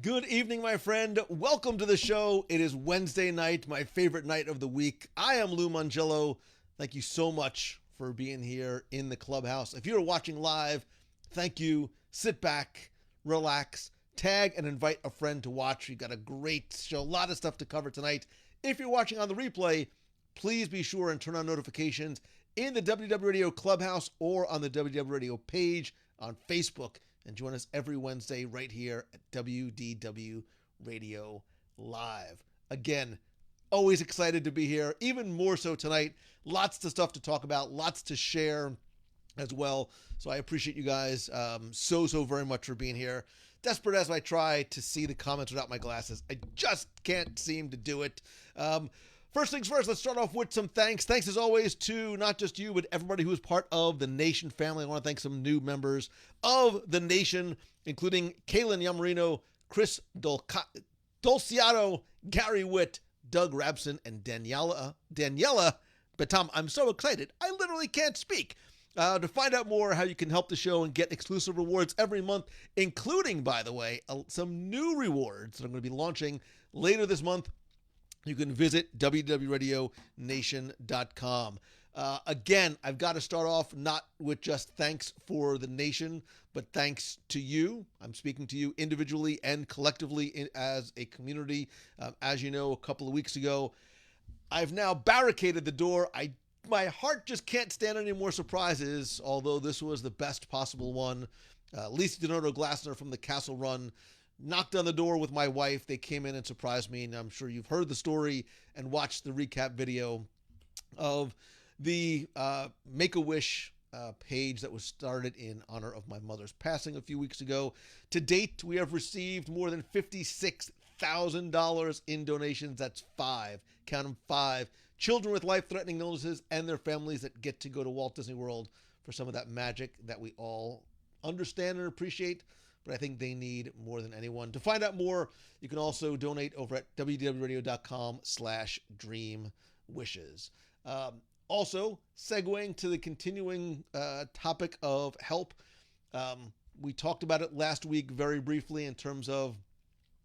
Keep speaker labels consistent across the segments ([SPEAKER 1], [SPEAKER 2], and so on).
[SPEAKER 1] Good evening, my friend. Welcome to the show. It is Wednesday night, my favorite night of the week. I am Lou Mangello. Thank you so much for being here in the clubhouse. If you're watching live, thank you. Sit back, relax, tag, and invite a friend to watch. We've got a great show, a lot of stuff to cover tonight. If you're watching on the replay, please be sure and turn on notifications in the WDW Radio Clubhouse or on the WDW Radio page on Facebook. And join us every Wednesday right here at WDW Radio Live. Again, always excited to be here, even more so tonight. Lots of stuff to talk about, lots to share as well. So I appreciate you guys so very much for being here. Desperate as I try to see the comments without my glasses, I just can't seem to do it. First things first, let's start off with some thanks. Thanks as always to not just you, but everybody who is part of the Nation family. I want to thank some new members of the Nation, including Kaylin Yamarino, Chris Dulciato, Gary Witt, Doug Rabson, and Daniela Betam. I'm so excited, I literally can't speak. To find out more how you can help the show and get exclusive rewards every month, including, by the way, some new rewards that I'm going to be launching later this month, you can visit www.radionation.com. Again, I've got to start off not with just thanks for the nation, but thanks to you. I'm speaking to you individually and collectively as a community. As you know, a couple of weeks ago, I've now barricaded the door. My heart just can't stand any more surprises, although this was the best possible one. Lisa Donato Glassner from the Castle Run knocked on the door with my wife. They came in and surprised me, and I'm sure you've heard the story and watched the recap video of the Make-A-Wish page that was started in honor of my mother's passing a few weeks ago. To date, we have received more than $56,000 in donations. That's 5, count them 5, children with life-threatening illnesses and their families that get to go to Walt Disney World for some of that magic that we all understand and appreciate, but I think they need more than anyone. To find out more, you can also donate over at www.radio.com/dreamwishes. Also, segueing to the continuing topic of help, we talked about it last week very briefly in terms of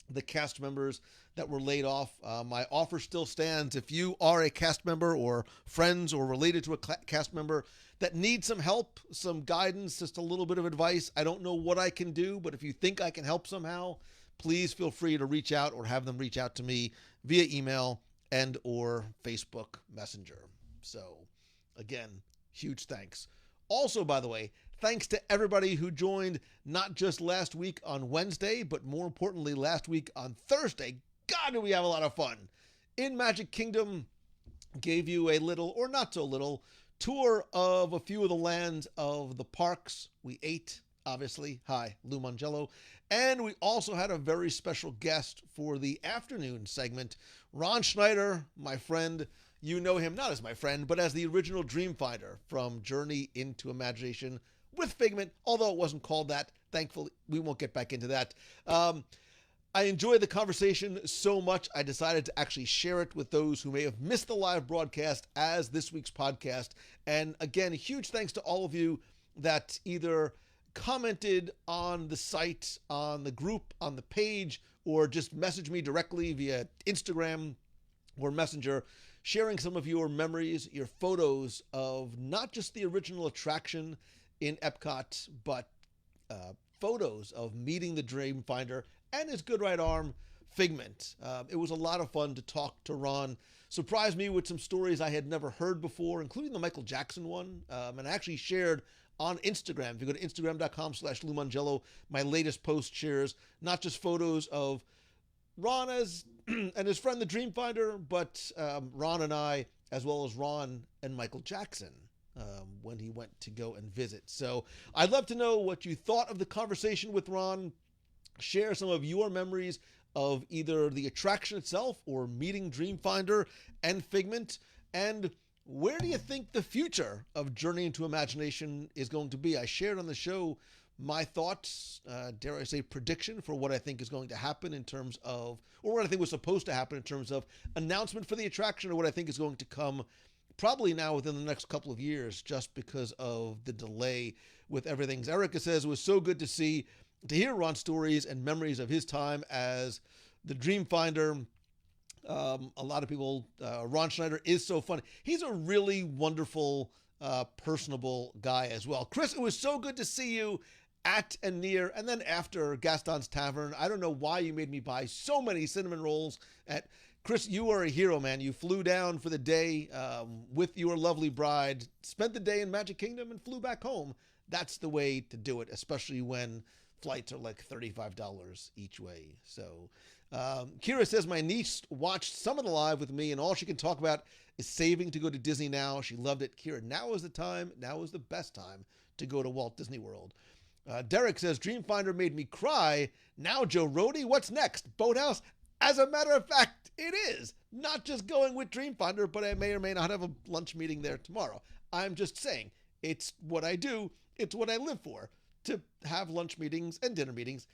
[SPEAKER 1] the cast members that were laid off. My offer still stands. If you are a cast member or friends or related to a cast member that needs some help, some guidance, just a little bit of advice, I don't know what I can do, but if you think I can help somehow, please feel free to reach out or have them reach out to me via email and or Facebook Messenger. So again, huge thanks. Also, by the way, thanks to everybody who joined not just last week on Wednesday, but more importantly, last week on Thursday. God, did we have a lot of fun. In Magic Kingdom, gave you a little, or not so little, tour of a few of the lands of the parks. We ate, obviously. Hi, Lou Mangello. And we also had a very special guest for the afternoon segment, Ron Schneider, my friend. You know him not as my friend, but as the original Dreamfinder from Journey into Imagination with Figment, although it wasn't called that. Thankfully, we won't get back into that. I enjoyed the conversation so much, I decided to actually share it with those who may have missed the live broadcast as this week's podcast. And again, huge thanks to all of you that either commented on the site, on the group, on the page, or just messaged me directly via Instagram or Messenger, sharing some of your memories, your photos of not just the original attraction in Epcot, but photos of meeting the Dreamfinder and his good right arm, Figment. It was a lot of fun to talk to Ron. Surprised me with some stories I had never heard before, including the Michael Jackson one. And I actually shared on Instagram. If you go to Instagram.com/Lou Mangello, my latest post shares not just photos of Ron and his friend the Dreamfinder, but Ron and I, as well as Ron and Michael Jackson when he went to go and visit. So I'd love to know what you thought of the conversation with Ron. Share some of your memories of either the attraction itself or meeting Dreamfinder and Figment. And where do you think the future of Journey into Imagination is going to be? I shared on the show my thoughts, dare I say prediction for what I think is going to happen in terms of, or what I think was supposed to happen in terms of announcement for the attraction, or what I think is going to come probably now within the next couple of years, just because of the delay with everything. As Erica says, it was so good to see to hear Ron's stories and memories of his time as the Dream Finder. A lot of people, Ron Schneider is so funny. He's a really wonderful, personable guy as well. Chris, it was so good to see you at and near and then after Gaston's Tavern. I don't know why you made me buy so many cinnamon rolls at Chris. You are a hero, man. You flew down for the day with your lovely bride, spent the day in Magic Kingdom, and flew back home. That's the way to do it, especially when flights are like $35 each way. So Kira says my niece watched some of the live with me, and all she can talk about is saving to go to Disney now. She loved it. Kira, now is the time. Now is the best time to go to Walt Disney World. Derek says Dreamfinder made me cry. Now, Joe Rohde, what's next? Boathouse? As a matter of fact, it is. Not just going with Dreamfinder, but I may or may not have a lunch meeting there tomorrow. I'm just saying, it's what I do. It's what I live for, to have lunch meetings and dinner meetings.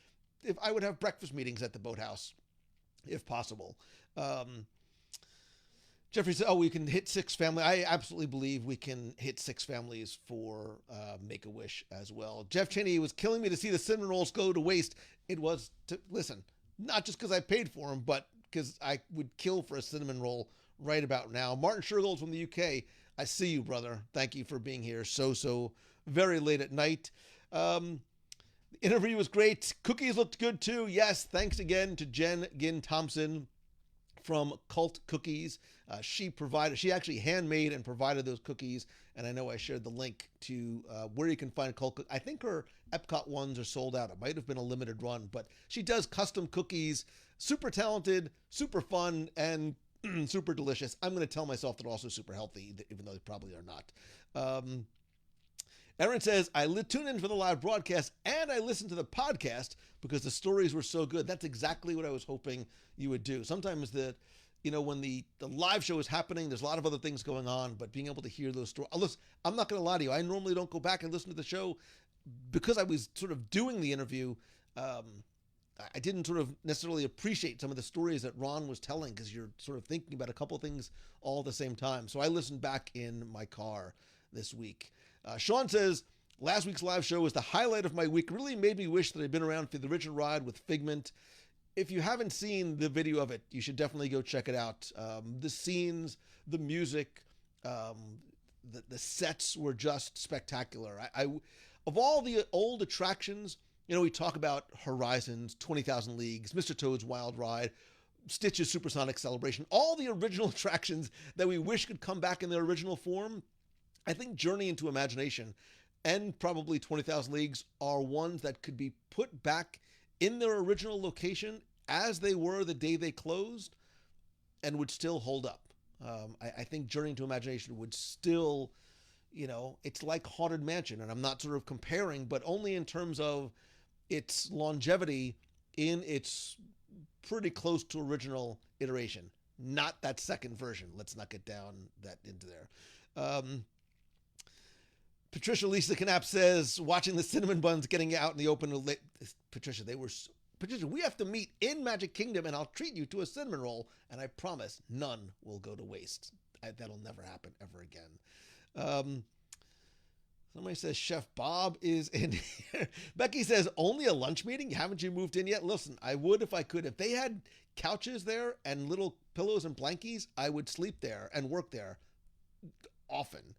[SPEAKER 1] If I would have breakfast meetings at the Boathouse, if possible. Jeffrey said, we can hit 6 families. I absolutely believe we can hit 6 families for Make-A-Wish as well. Jeff Cheney was killing me to see the cinnamon rolls go to waste. It was, listen, not just because I paid for them, but because I would kill for a cinnamon roll right about now. Martin Shergold from the UK, I see you, brother. Thank you for being here so very late at night. The interview was great. Cookies looked good too. Yes, thanks again to Jen Ginn Thompson from Cult Cookies. She actually handmade and provided those cookies, and I know I shared the link to where you can find Cult Cookies. I think her Epcot ones are sold out. It might have been a limited run, but she does custom cookies. Super talented, super fun, and super delicious. I'm going to tell myself they're also super healthy, even though they probably are not. Aaron says, I tune in for the live broadcast and I listen to the podcast because the stories were so good. That's exactly what I was hoping you would do. Sometimes when the live show is happening, there's a lot of other things going on, but being able to hear those stories. Listen, I'm not going to lie to you. I normally don't go back and listen to the show because I was sort of doing the interview. I didn't sort of necessarily appreciate some of the stories that Ron was telling because you're sort of thinking about a couple of things all at the same time. So I listened back in my car this week. Sean says, last week's live show was the highlight of my week. Really made me wish that I'd been around for the original ride with Figment. If you haven't seen the video of it, you should definitely go check it out. The scenes, the music, the sets were just spectacular. Of all the old attractions, we talk about Horizons, 20,000 Leagues, Mr. Toad's Wild Ride, Stitch's Supersonic Celebration, all the original attractions that we wish could come back in their original form. I think Journey into Imagination and probably 20,000 Leagues are ones that could be put back in their original location as they were the day they closed and would still hold up. I think Journey into Imagination would still, it's like Haunted Mansion, and I'm not sort of comparing, but only in terms of its longevity in its pretty close to original iteration, not that second version. Let's not get down that into there. Patricia Lisa Knapp says, watching the cinnamon buns getting out in the open. Patricia, we have to meet in Magic Kingdom and I'll treat you to a cinnamon roll. And I promise none will go to waste. That'll never happen ever again. Somebody says Chef Bob is in here. Becky says, only a lunch meeting? Haven't you moved in yet? Listen, I would if I could. If they had couches there and little pillows and blankies, I would sleep there and work there often.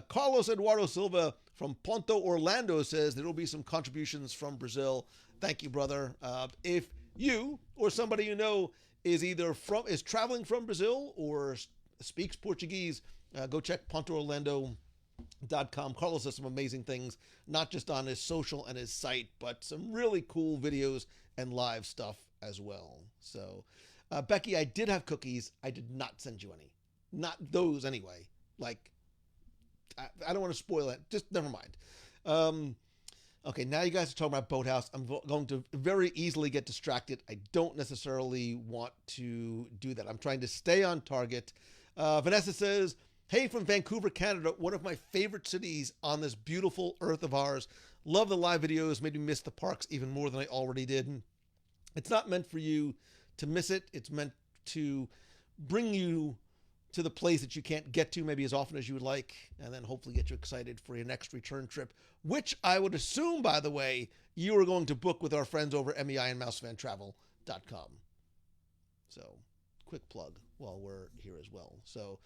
[SPEAKER 1] Carlos Eduardo Silva from Ponto Orlando says there will be some contributions from Brazil. Thank you, brother. If you or somebody you know is is traveling from Brazil or speaks Portuguese, go check PontoOrlando.com. Carlos does some amazing things, not just on his social and his site, but some really cool videos and live stuff as well. So, Becky, I did have cookies. I did not send you any. Not those anyway. I don't want to spoil it. Just never mind. Okay, now you guys are talking about Boathouse. I'm going to very easily get distracted. I don't necessarily want to do that. I'm trying to stay on target. Vanessa says, hey, from Vancouver, Canada, one of my favorite cities on this beautiful earth of ours. Love the live videos. Made me miss the parks even more than I already did. It's not meant for you to miss it. It's meant to bring you to the place that you can't get to maybe as often as you would like, and then hopefully get you excited for your next return trip, which I would assume, by the way, you are going to book with our friends over at meiandmousefantravel.com. So, quick plug while we're here as well. So,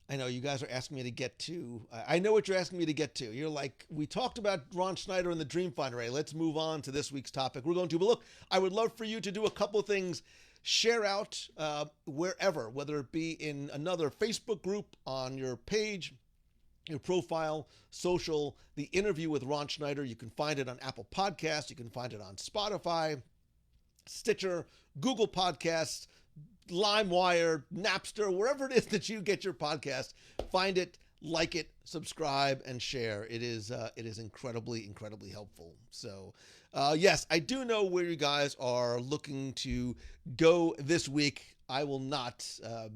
[SPEAKER 1] I know you guys are asking me to get to. I know what you're asking me to get to. You're like, we talked about Ron Schneider and the Dreamfinder Ray. Let's move on to this week's topic. We're going to, but look, I would love for you to do a couple of things. Share out wherever, whether it be in another Facebook group, on your page, your profile, social, the interview with Ron Schneider. You can find it on Apple Podcasts. You can find it on Spotify, Stitcher, Google Podcasts, LimeWire, Napster, wherever it is that you get your podcast. Find it, like it, subscribe, and share. It is incredibly, incredibly helpful. So, yes, I do know where you guys are looking to go this week. I will not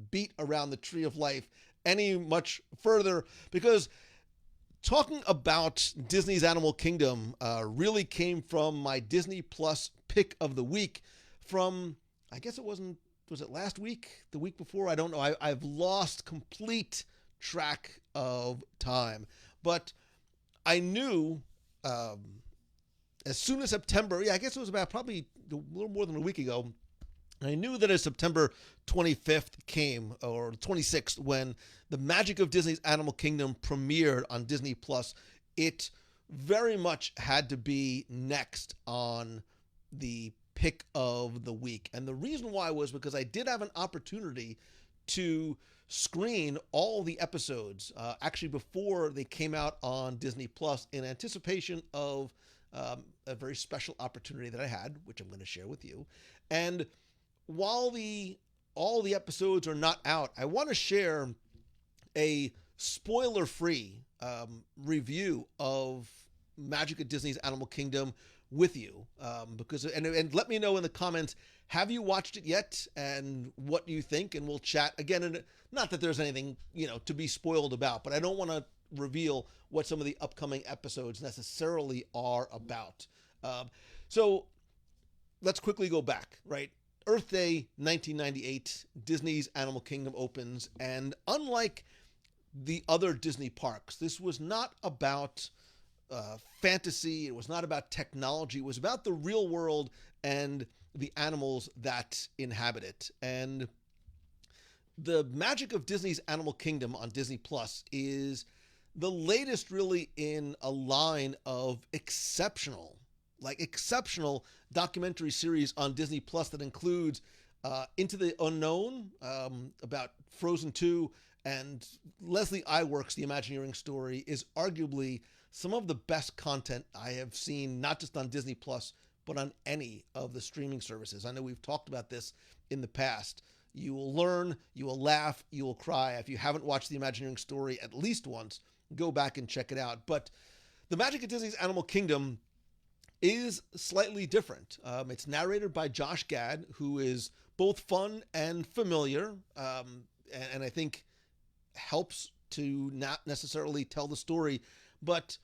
[SPEAKER 1] beat around the tree of life any much further, because talking about Disney's Animal Kingdom really came from my Disney Plus pick of the week from, I guess was it last week? The week before? I don't know. I've lost complete track of time. But I knew as soon as September, I guess it was about probably a little more than a week ago, I knew that as September 25th came, or 26th, when the Magic of Disney's Animal Kingdom premiered on Disney Plus, it very much had to be next on the pick of the week. And the reason why was because I did have an opportunity to screen all the episodes actually before they came out on Disney Plus, in anticipation of a very special opportunity that I had, which I'm going to share with you. And while all the episodes are not out, I want to share a spoiler-free review of Magic at Disney's Animal Kingdom with you, because and let me know in the comments, have you watched it yet, and what do you think? And we'll chat again. And not that there's anything to be spoiled about, but I don't want to reveal what some of the upcoming episodes necessarily are about. So let's quickly go back, right? Earth Day 1998, Disney's Animal Kingdom opens, and unlike the other Disney parks, this was not about fantasy. It was not about technology. It was about the real world and the animals that inhabit it. And the Magic of Disney's Animal Kingdom on Disney Plus is the latest really in a line of exceptional documentary series on Disney Plus that includes Into the Unknown, about Frozen 2, and Leslie Iwerks' The Imagineering Story is arguably some of the best content I have seen, not just on Disney Plus, but on any of the streaming services. I know we've talked about this in the past. You will learn, you will laugh, you will cry. If you haven't watched The Imagineering Story at least once, go back and check it out. But the Magic at Disney's Animal Kingdom is slightly different. It's narrated by Josh Gad, who is both fun and familiar, and I think helps to not necessarily tell the story. But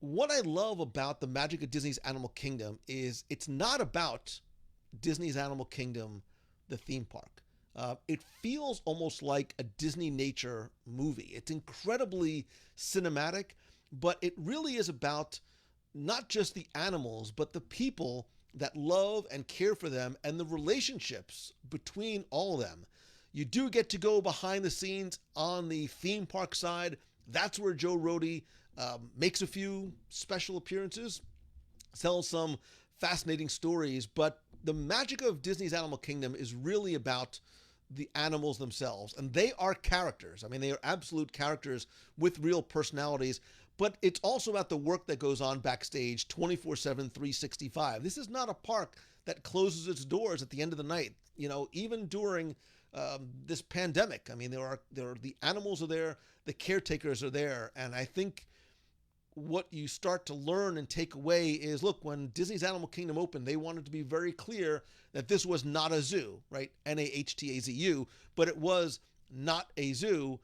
[SPEAKER 1] what I love about the Magic of Disney's Animal Kingdom is it's not about Disney's Animal Kingdom, the theme park. It feels almost like a Disney nature movie. It's incredibly cinematic, but it really is about not just the animals, but the people that love and care for them and the relationships between all of them. You do get to go behind the scenes on the theme park side. That's where Joe Rohde makes a few special appearances, tells some fascinating stories, but the Magic of Disney's Animal Kingdom is really about the animals themselves, and they are characters. I mean, they are absolute characters with real personalities, but it's also about the work that goes on backstage 24/7, 365. This is not a park that closes its doors at the end of the night. Even during this pandemic, I mean, there are the animals are there, the caretakers are there, and I think what you start to learn and take away is, look, when Disney's Animal Kingdom opened, they wanted to be very clear that this was not a zoo, right? NAHTAZU, but it was not a zoo.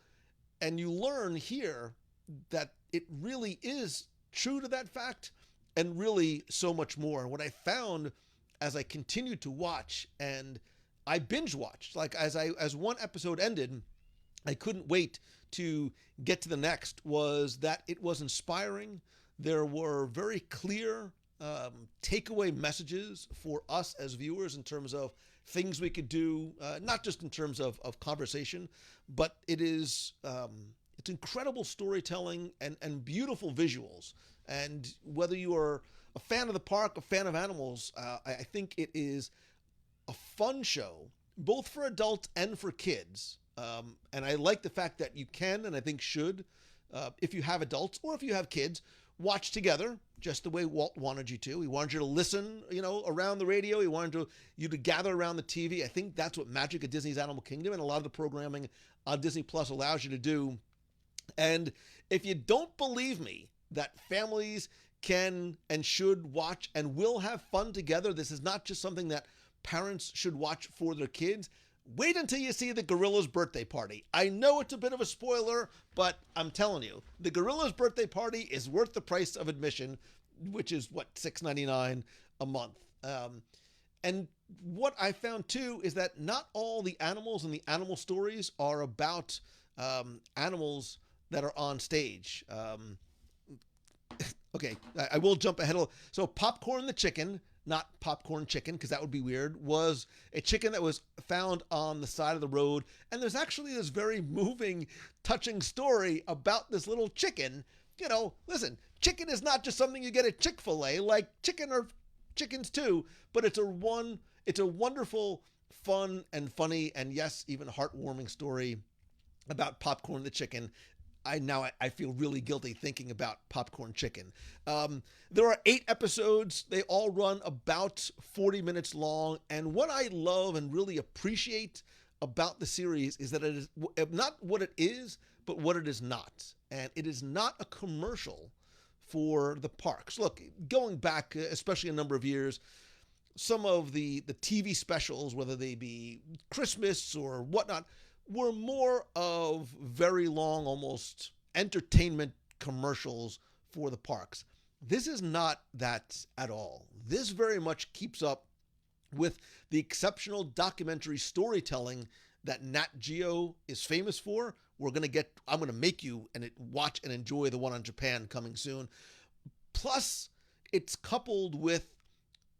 [SPEAKER 1] And you learn here that it really is true to that fact, and really so much more. And what I found as I continued to watch and I binge watched. Like as one episode ended, I couldn't wait to get to the next. Was that it was inspiring. There were very clear takeaway messages for us as viewers in terms of things we could do, not just in terms of conversation, but it's incredible storytelling and beautiful visuals. And whether you are a fan of the park, a fan of animals, I think it is a fun show, both for adults and for kids. And I like the fact that you can, and I think should, if you have adults or if you have kids, watch together, just the way Walt wanted you to. He wanted you to listen, around the radio. He wanted you to gather around the TV. I think that's what magic of Disney's Animal Kingdom and a lot of the programming on Disney Plus allows you to do. And if you don't believe me that families can and should watch and will have fun together, this is not just something that parents should watch for their kids. Wait until you see the Gorilla's birthday party. I know it's a bit of a spoiler, but I'm telling you, the Gorilla's birthday party is worth the price of admission, which is $6.99 a month. And what I found too is that not all the animals and the animal stories are about animals that are on stage. Okay, I will jump ahead. So Popcorn the chicken, not popcorn chicken, because that would be weird, was a chicken that was found on the side of the road. And there's actually this very moving, touching story about this little chicken. Listen, chicken is not just something you get at Chick-fil-A, like chicken or chickens too, but it's a wonderful, fun and funny, and yes, even heartwarming story about Popcorn the chicken. I feel really guilty thinking about Popcorn Chicken. There are 8 episodes. They all run about 40 minutes long. And what I love and really appreciate about the series is that it is not what it is, but what it is not. And it is not a commercial for the parks. Look, going back, especially a number of years, some of the TV specials, whether they be Christmas or whatnot, were more of very long, almost entertainment commercials for the parks. This is not that at all. This very much keeps up with the exceptional documentary storytelling that Nat Geo is famous for. I'm going to make you watch and enjoy the one on Japan coming soon. Plus, it's coupled with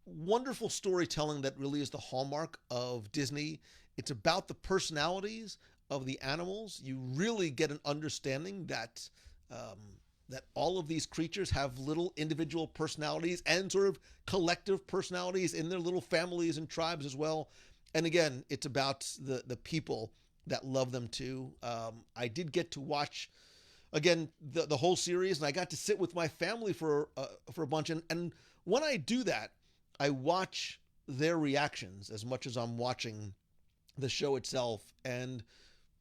[SPEAKER 1] wonderful storytelling that really is the hallmark of Disney. It's about the personalities of the animals. You really get an understanding that all of these creatures have little individual personalities and sort of collective personalities in their little families and tribes as well. And again, it's about the people that love them too. I did get to watch again the whole series, and I got to sit with my family for a bunch. And when I do that, I watch their reactions as much as I'm watching the show itself. And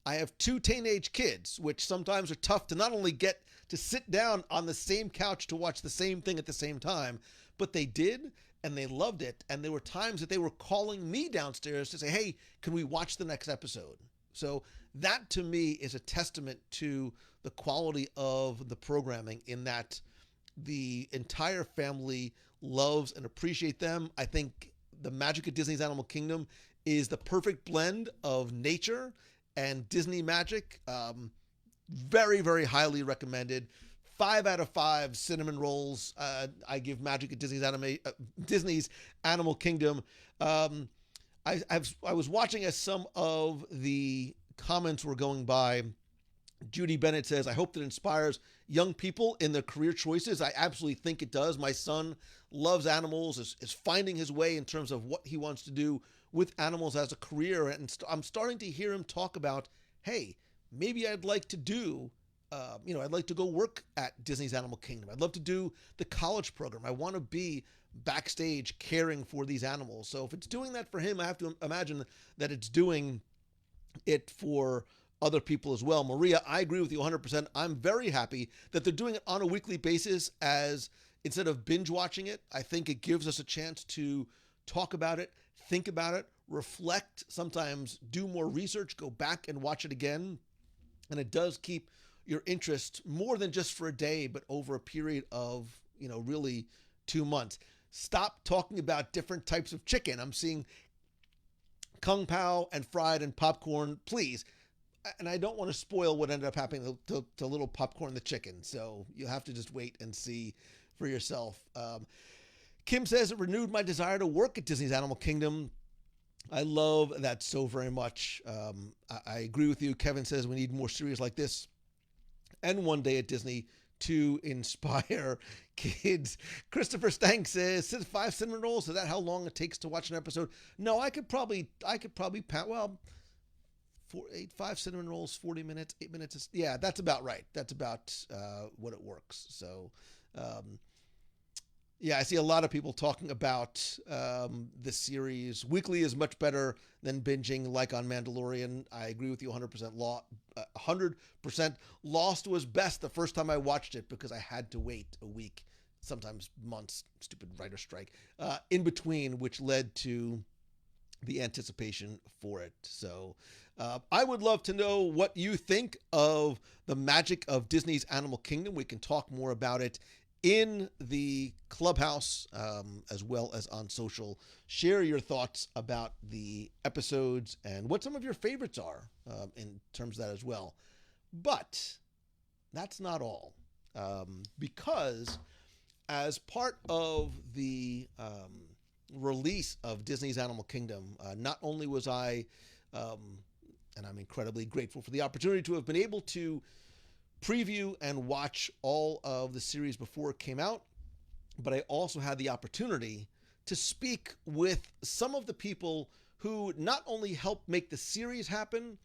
[SPEAKER 1] I have 2 teenage kids, which sometimes are tough to not only get to sit down on the same couch to watch the same thing at the same time, but they did, and they loved it. And there were times that they were calling me downstairs to say, hey, can we watch the next episode? So that to me is a testament to the quality of the programming, in that the entire family loves and appreciate them. I think the magic of Disney's Animal Kingdom is the perfect blend of nature and Disney magic. Very, very highly recommended. 5 out of 5 cinnamon rolls. I give Magic at Disney's Animal Kingdom. I was watching as some of the comments were going by. Judy Bennett says, I hope that inspires young people in their career choices. I absolutely think it does. My son loves animals, is finding his way in terms of what he wants to do with animals as a career. And I'm starting to hear him talk about, hey, maybe I'd like to do, I'd like to go work at Disney's Animal Kingdom. I'd love to do the college program. I want to be backstage caring for these animals. So if it's doing that for him, I have to imagine that it's doing it for other people as well. Maria, I agree with you 100%. I'm very happy that they're doing it on a weekly basis, as instead of binge watching it. I think it gives us a chance to talk about it, think about it, reflect, sometimes do more research, go back and watch it again. And it does keep your interest more than just for a day, but over a period of, really 2 months. Stop talking about different types of chicken. I'm seeing Kung Pao and fried and popcorn, please. And I don't want to spoil what ended up happening to little popcorn the chicken. So you'll have to just wait and see for yourself. Kim says it renewed my desire to work at Disney's Animal Kingdom. I love that so very much. I agree with you. Kevin says we need more series like this and one day at Disney to inspire kids. Christopher Stank says 5 cinnamon rolls. Is that how long it takes to watch an episode? No, I could probably well, 5 cinnamon rolls, 40 minutes, 8 minutes. Yeah, that's about right. That's about what it works. So, yeah, I see a lot of people talking about this series. Weekly is much better than binging like on Mandalorian. I agree with you 100%. 100%. Lost was best the first time I watched it because I had to wait a week, sometimes months, stupid writer strike, in between, which led to the anticipation for it. So I would love to know what you think of the magic of Disney's Animal Kingdom. We can talk more about it in the clubhouse, as well as on social. Share your thoughts about the episodes and what some of your favorites are in terms of that as well. But that's not all, because as part of the release of Disney's Animal Kingdom, not only was I, and I'm incredibly grateful for the opportunity to have been able to preview and watch all of the series before it came out, but I also had the opportunity to speak with some of the people who not only helped make the series happen,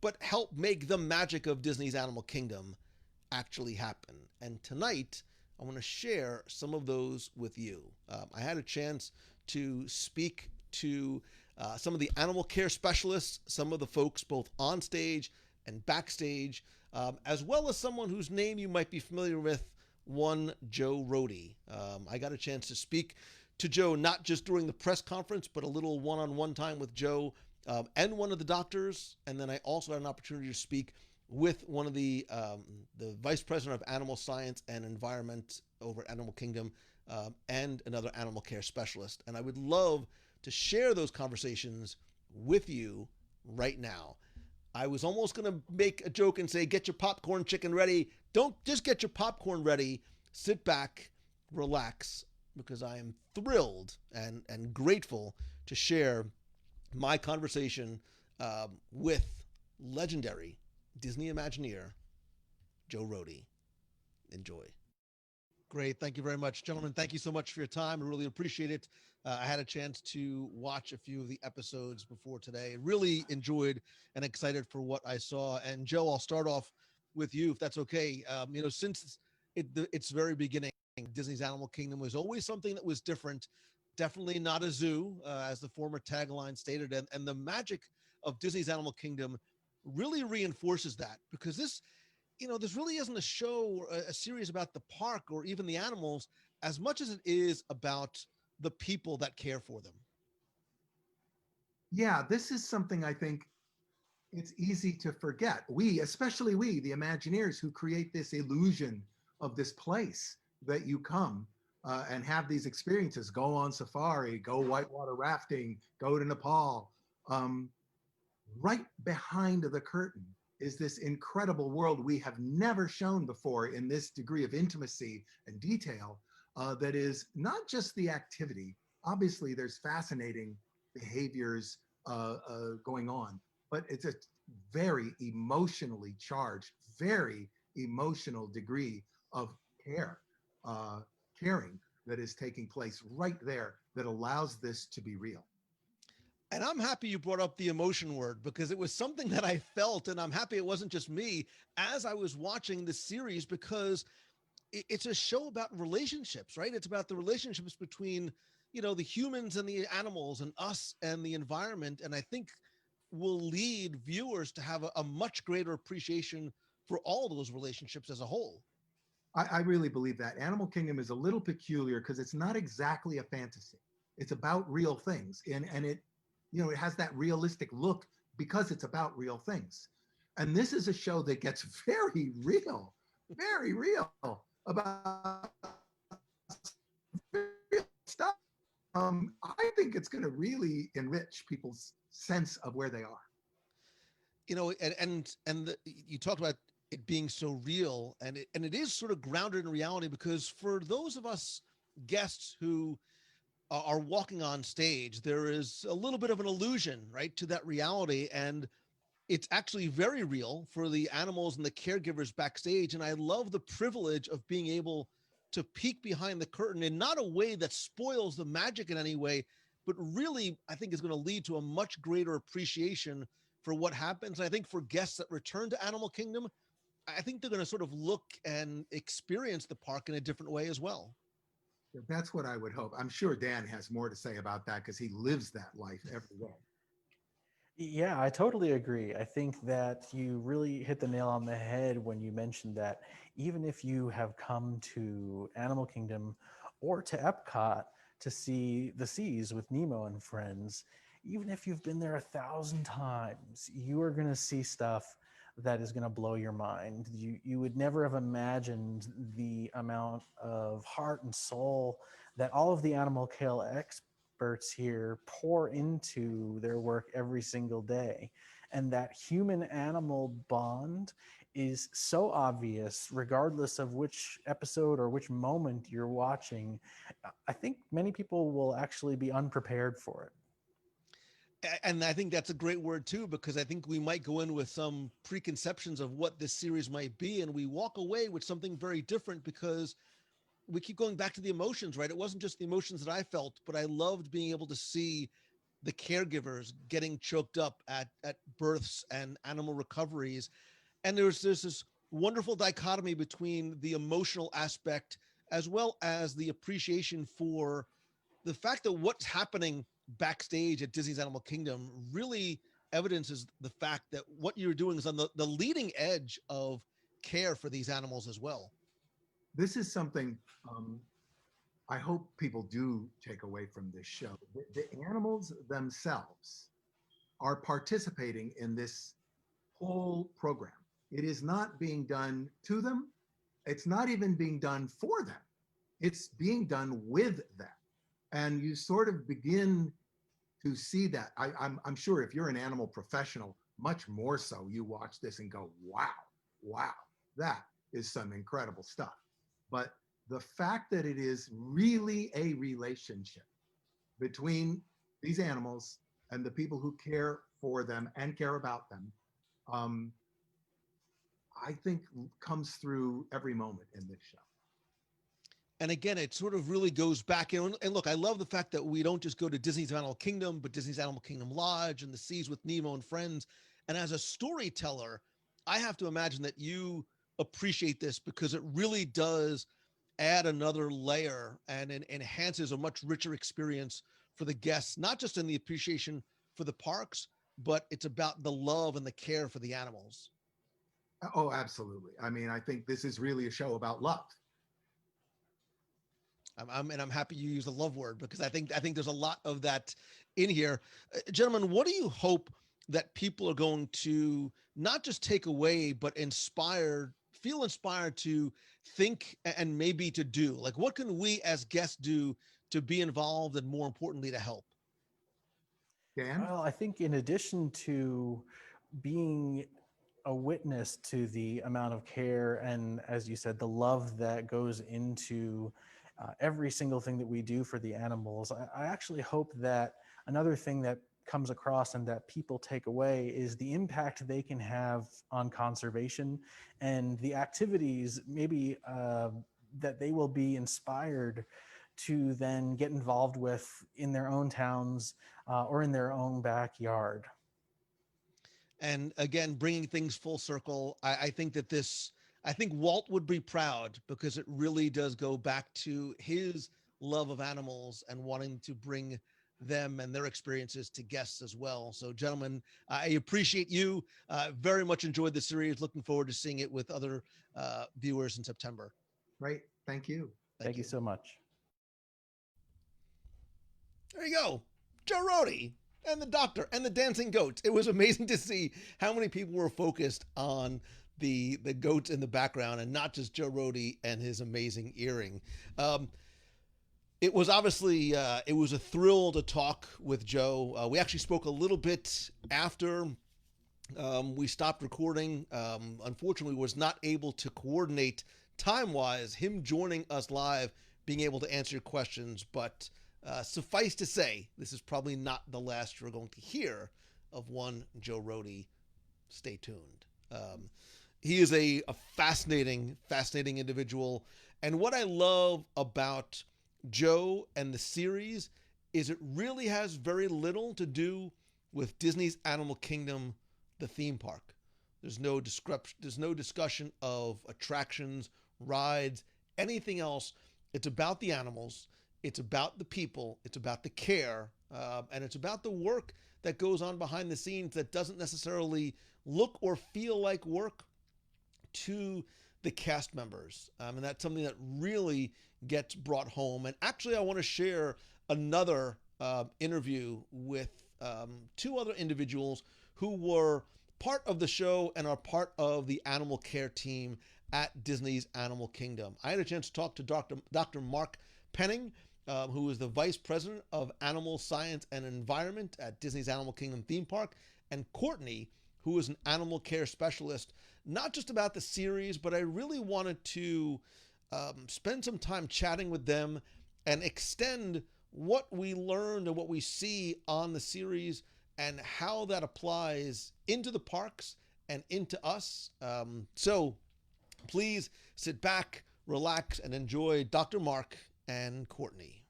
[SPEAKER 1] but helped make the magic of Disney's Animal Kingdom actually happen. And tonight, I want to share some of those with you. I had a chance to speak to some of the animal care specialists, some of the folks both on stage and backstage, as well as someone whose name you might be familiar with, one Joe Rohde. I got a chance to speak to Joe not just during the press conference, but a little one-on-one time with Joe and one of the doctors. And then I also had an opportunity to speak with one of the vice president of animal science and environment over at Animal Kingdom, and another animal care specialist. And I would love to share those conversations with you right now. I was almost going to make a joke and say, get your popcorn chicken ready. Don't just get your popcorn ready. Sit back, relax, because I am thrilled and grateful to share my conversation with legendary Disney Imagineer, Joe Rohde. Enjoy. Great. Thank you very much, gentlemen. Thank you so much for your time. I really appreciate it. I had a chance to watch a few of the episodes before today. Really enjoyed and excited for what I saw. And Joe, I'll start off with you, if that's okay. Since its very beginning, Disney's Animal Kingdom was always something that was different. Definitely not a zoo, as the former tagline stated. And the magic of Disney's Animal Kingdom really reinforces that, because this really isn't a show or a series about the park or even the animals as much as it is about the people that care for them.
[SPEAKER 2] Yeah, this is something I think it's easy to forget. Especially we, the Imagineers who create this illusion of this place that you come and have these experiences, go on safari, go whitewater rafting, go to Nepal. Right behind the curtain is this incredible world we have never shown before in this degree of intimacy and detail, that is not just the activity. Obviously, there's fascinating behaviors going on, but it's a very emotionally charged, very emotional degree of care, caring that is taking place right there that allows this to be real.
[SPEAKER 1] And I'm happy you brought up the emotion word, because it was something that I felt, and I'm happy it wasn't just me as I was watching this series, because it's a show about relationships, right? It's about the relationships between, the humans and the animals and us and the environment. And I think will lead viewers to have a much greater appreciation for all those relationships as a whole.
[SPEAKER 2] I really believe that. Animal Kingdom is a little peculiar because it's not exactly a fantasy. It's about real things. And it has that realistic look because it's about real things. And this is a show that gets very real about real stuff. I think it's going to really enrich people's sense of where they are.
[SPEAKER 1] You talked about it being so real, and it is sort of grounded in reality, because for those of us guests who are walking on stage, there is a little bit of an illusion, right, to that reality, and it's actually very real for the animals and the caregivers backstage. And I love the privilege of being able to peek behind the curtain in not a way that spoils the magic in any way, but really I think is going to lead to a much greater appreciation for what happens. And I think for guests that return to Animal Kingdom, I think they're going to sort of look and experience the park in a different way as well.
[SPEAKER 2] That's what I would hope. I'm sure Dan has more to say about that because he lives that life every day.
[SPEAKER 3] Yeah, I totally agree. I think that you really hit the nail on the head when you mentioned that even if you have come to Animal Kingdom or to Epcot to see the seas with Nemo and friends, even if you've been there 1,000 times, you are going to see stuff that is going to blow your mind. You would never have imagined the amount of heart and soul that all of the animal care experts here pour into their work every single day. And that human animal bond is so obvious, regardless of which episode or which moment you're watching. I think many people will actually be unprepared for it.
[SPEAKER 1] And I think that's a great word too, because I think we might go in with some preconceptions of what this series might be, and we walk away with something very different because we keep going back to the emotions, right? It wasn't just the emotions that I felt, but I loved being able to see the caregivers getting choked up at births and animal recoveries. And there's this wonderful dichotomy between the emotional aspect as well as the appreciation for the fact that what's happening backstage at Disney's Animal Kingdom really evidences the fact that what you're doing is on the leading edge of care for these animals as well.
[SPEAKER 2] This is something I hope people do take away from this show. The animals themselves are participating in this whole program. It is not being done to them. It's not even being done for them. It's being done with them. And you sort of begin to see that. I'm sure if you're an animal professional, much more so, you watch this and go, wow, that is some incredible stuff. But the fact that it is really a relationship between these animals and the people who care for them and care about them, I think comes through every moment in this show.
[SPEAKER 1] And again, it sort of really goes back in. And look, I love the fact that we don't just go to Disney's Animal Kingdom, but Disney's Animal Kingdom Lodge and the Seas with Nemo and Friends. And as a storyteller, I have to imagine that you appreciate this because it really does add another layer and it enhances a much richer experience for the guests, not just in the appreciation for the parks, but it's about the love and the care for the animals.
[SPEAKER 2] Oh, absolutely. I mean, I think this is really a show about love.
[SPEAKER 1] I'm happy you use the love word because I think there's a lot of that in here. Gentlemen, what do you hope that people are going to not just take away, but feel inspired to think and maybe to do? Like, what can we as guests do to be involved and more importantly, to help?
[SPEAKER 2] Dan?
[SPEAKER 3] Well, I think in addition to being a witness to the amount of care and, as you said, the love that goes into every single thing that we do for the animals, I actually hope that another thing that comes across and that people take away is the impact they can have on conservation and the activities maybe that they will be inspired to then get involved with in their own towns or in their own backyard.
[SPEAKER 1] And again, bringing things full circle, I think that I think Walt would be proud because it really does go back to his love of animals and wanting to bring them and their experiences to guests as well. So, gentlemen, I appreciate you. Very much enjoyed the series. Looking forward to seeing it with other viewers in September.
[SPEAKER 2] Great. Thank you.
[SPEAKER 3] Thank you so much.
[SPEAKER 1] There you go. Joe Rohde and the doctor and the dancing goats. It was amazing to see how many people were focused on the goats in the background and not just Joe Rohde and his amazing earring. It was obviously it was a thrill to talk with Joe. We actually spoke a little bit after we stopped recording. Unfortunately, was not able to coordinate time-wise him joining us live, being able to answer your questions. But suffice to say, this is probably not the last you're going to hear of one Joe Rohde. Stay tuned. He is a fascinating, fascinating individual. And what I love about Joe and the series is it really has very little to do with Disney's Animal Kingdom, the theme park. There's no discussion of attractions, rides, anything else. It's about the animals. It's about the people. It's about the care. And it's about the work that goes on behind the scenes that doesn't necessarily look or feel like work to the cast members. And that's something that really gets brought home. And actually, I want to share another interview with two other individuals who were part of the show and are part of the animal care team at Disney's Animal Kingdom. I had a chance to talk to Dr. Mark Penning, who is the Vice President of Animal Science and Environment at Disney's Animal Kingdom theme park, and Courtney, who is an animal care specialist, not just about the series, but I really wanted to spend some time chatting with them and extend what we learned and what we see on the series and how that applies into the parks and into us. So please sit back, relax, and enjoy Dr. Mark and Courtney.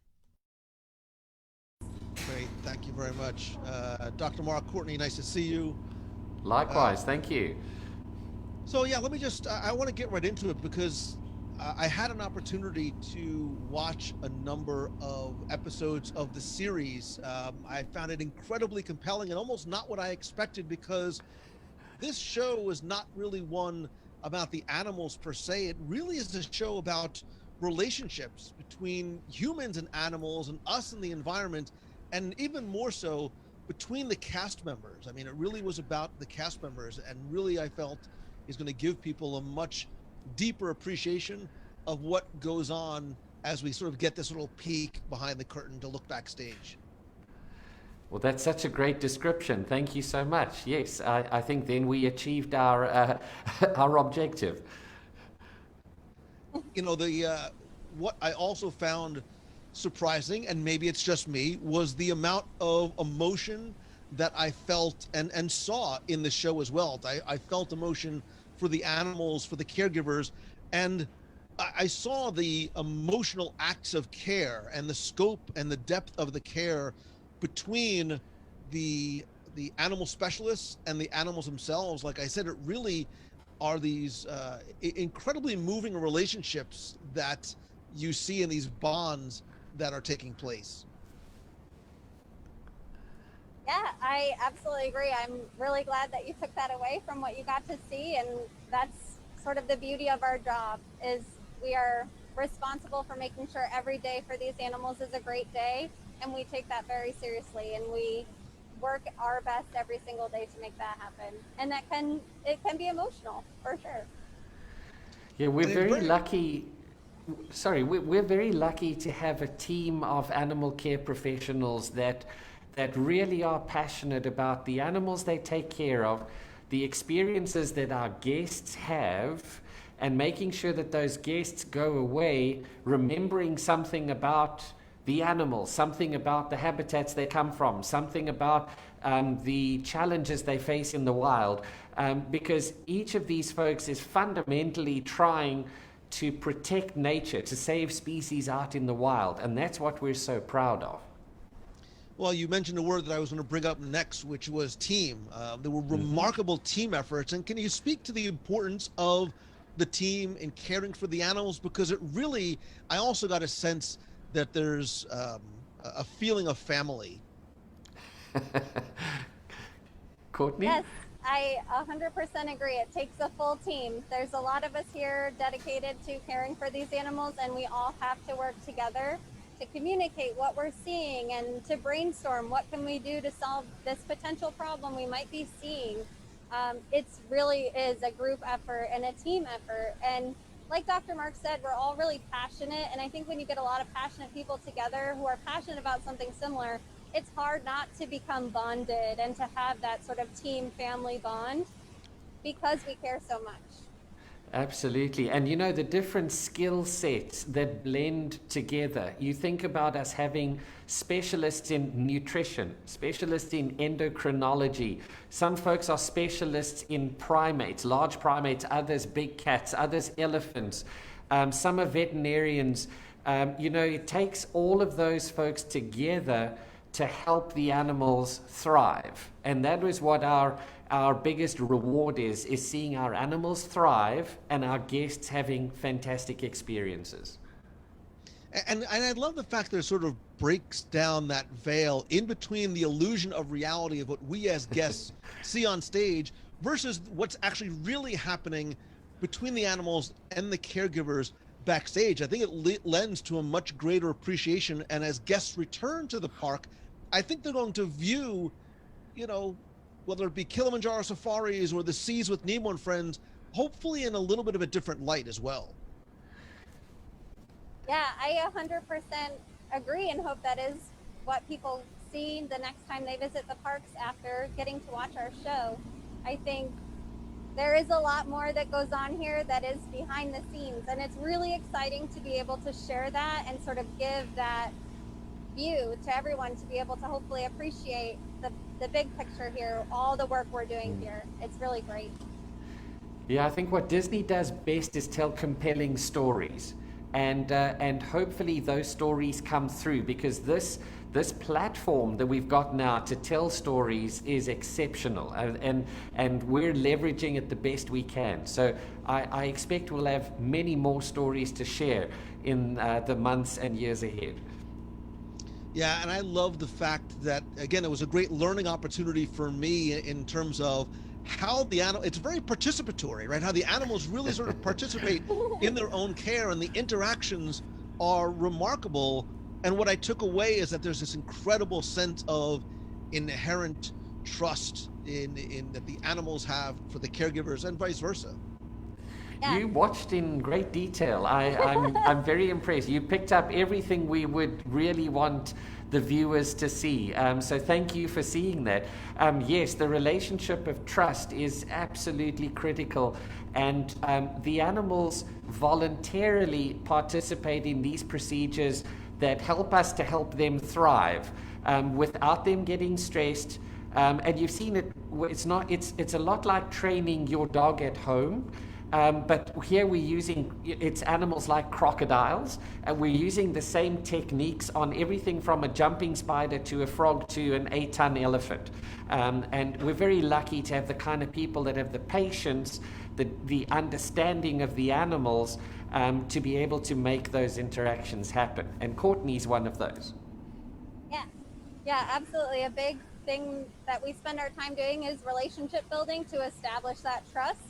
[SPEAKER 1] Great, thank you very much. Dr. Mark, Courtney, nice to see you.
[SPEAKER 4] Likewise, thank you.
[SPEAKER 1] So yeah, let me just, I want to get right into it because I had an opportunity to watch a number of episodes of the series. I found it incredibly compelling and almost not what I expected, because this show was not really one about the animals per se. It really is a show about relationships between humans and animals and us and the environment, and even more so between the cast members. I mean, it really was about the cast members, and really I felt is going to give people a much deeper appreciation of what goes on as we sort of get this little peek behind the curtain to look backstage.
[SPEAKER 4] Well, that's such a great description. Thank you so much. Yes, I think then we achieved our our objective.
[SPEAKER 1] You know, the what I also found surprising, and maybe it's just me, was the amount of emotion that I felt and saw in the show as well. I felt emotion for the animals, for the caregivers, and I saw the emotional acts of care and the scope and the depth of the care between the animal specialists and the animals themselves. Like I said, it really are these incredibly moving relationships that you see in these bonds that are taking place.
[SPEAKER 5] Yeah, I absolutely agree. I'm really glad that you took that away from what you got to see, and that's sort of the beauty of our job, is we are responsible for making sure every day for these animals is a great day, and we take that very seriously, and we work our best every single day to make that happen. And it can be emotional, for sure.
[SPEAKER 4] Yeah, we're very lucky. Sorry, we're very lucky to have a team of animal care professionals that really are passionate about the animals they take care of, the experiences that our guests have, and making sure that those guests go away remembering something about the animals, something about the habitats they come from, something about the challenges they face in the wild, because each of these folks is fundamentally trying to protect nature, to save species out in the wild, and that's what we're so proud of.
[SPEAKER 1] Well, you mentioned a word that I was going to bring up next, which was team. There were remarkable team efforts. And can you speak to the importance of the team in caring for the animals? Because it really, I also got a sense that there's a feeling of family.
[SPEAKER 4] Courtney?
[SPEAKER 5] Yes, I 100% agree. It takes a full team. There's a lot of us here dedicated to caring for these animals, and we all have to work together to communicate what we're seeing and to brainstorm what can we do to solve this potential problem we might be seeing. It's really is a group effort and a team effort. And like Dr. Mark said, we're all really passionate. And I think when you get a lot of passionate people together who are passionate about something similar, it's hard not to become bonded and to have that sort of team family bond because we care so much.
[SPEAKER 4] Absolutely. And you know, the different skill sets that blend together. You think about us having specialists in nutrition, specialists in endocrinology. Some folks are specialists in primates, large primates, others big cats, others elephants. Some are veterinarians. You know, it takes all of those folks together to help the animals thrive. And that was what our biggest reward is seeing our animals thrive and our guests having fantastic experiences.
[SPEAKER 1] And I love the fact that it sort of breaks down that veil in between the illusion of reality of what we as guests see on stage versus what's actually really happening between the animals and the caregivers backstage. I think it lends to a much greater appreciation. And as guests return to the park, I think they're going to view, you know, whether it be Kilimanjaro safaris or the Seas with Nemo and Friends, hopefully in a little bit of a different light as well.
[SPEAKER 5] Yeah, I 100% agree and hope that is what people see the next time they visit the parks after getting to watch our show. I think there is a lot more that goes on here that is behind the scenes, and it's really exciting to be able to share that and sort of give that view to everyone to be able to hopefully appreciate the big picture here, all the work we're doing here. It's really great.
[SPEAKER 4] Yeah, I think what Disney does best is tell compelling stories, and hopefully those stories come through, because this platform that we've got now to tell stories is exceptional, and we're leveraging it the best we can. So I expect we'll have many more stories to share in the months and years ahead.
[SPEAKER 1] Yeah, and I love the fact that, again, it was a great learning opportunity for me in terms of how the animal, it's very participatory, right? How the animals really sort of participate in their own care, and the interactions are remarkable. And what I took away is that there's this incredible sense of inherent trust in that the animals have for the caregivers and vice versa.
[SPEAKER 5] Yeah.
[SPEAKER 4] You watched in great detail. I'm very impressed. You picked up everything we would really want the viewers to see. So thank you for seeing that. Yes, the relationship of trust is absolutely critical, and the animals voluntarily participate in these procedures that help us to help them thrive without them getting stressed. And you've seen it. It's a lot like training your dog at home. But here we're using, it's animals like crocodiles, and we're using the same techniques on everything from a jumping spider to a frog to an 8-ton elephant. And we're very lucky to have the kind of people that have the patience, the understanding of the animals, to be able to make those interactions happen. And Courtney's one of those.
[SPEAKER 5] Yeah, absolutely. A big thing that we spend our time doing is relationship building to establish that trust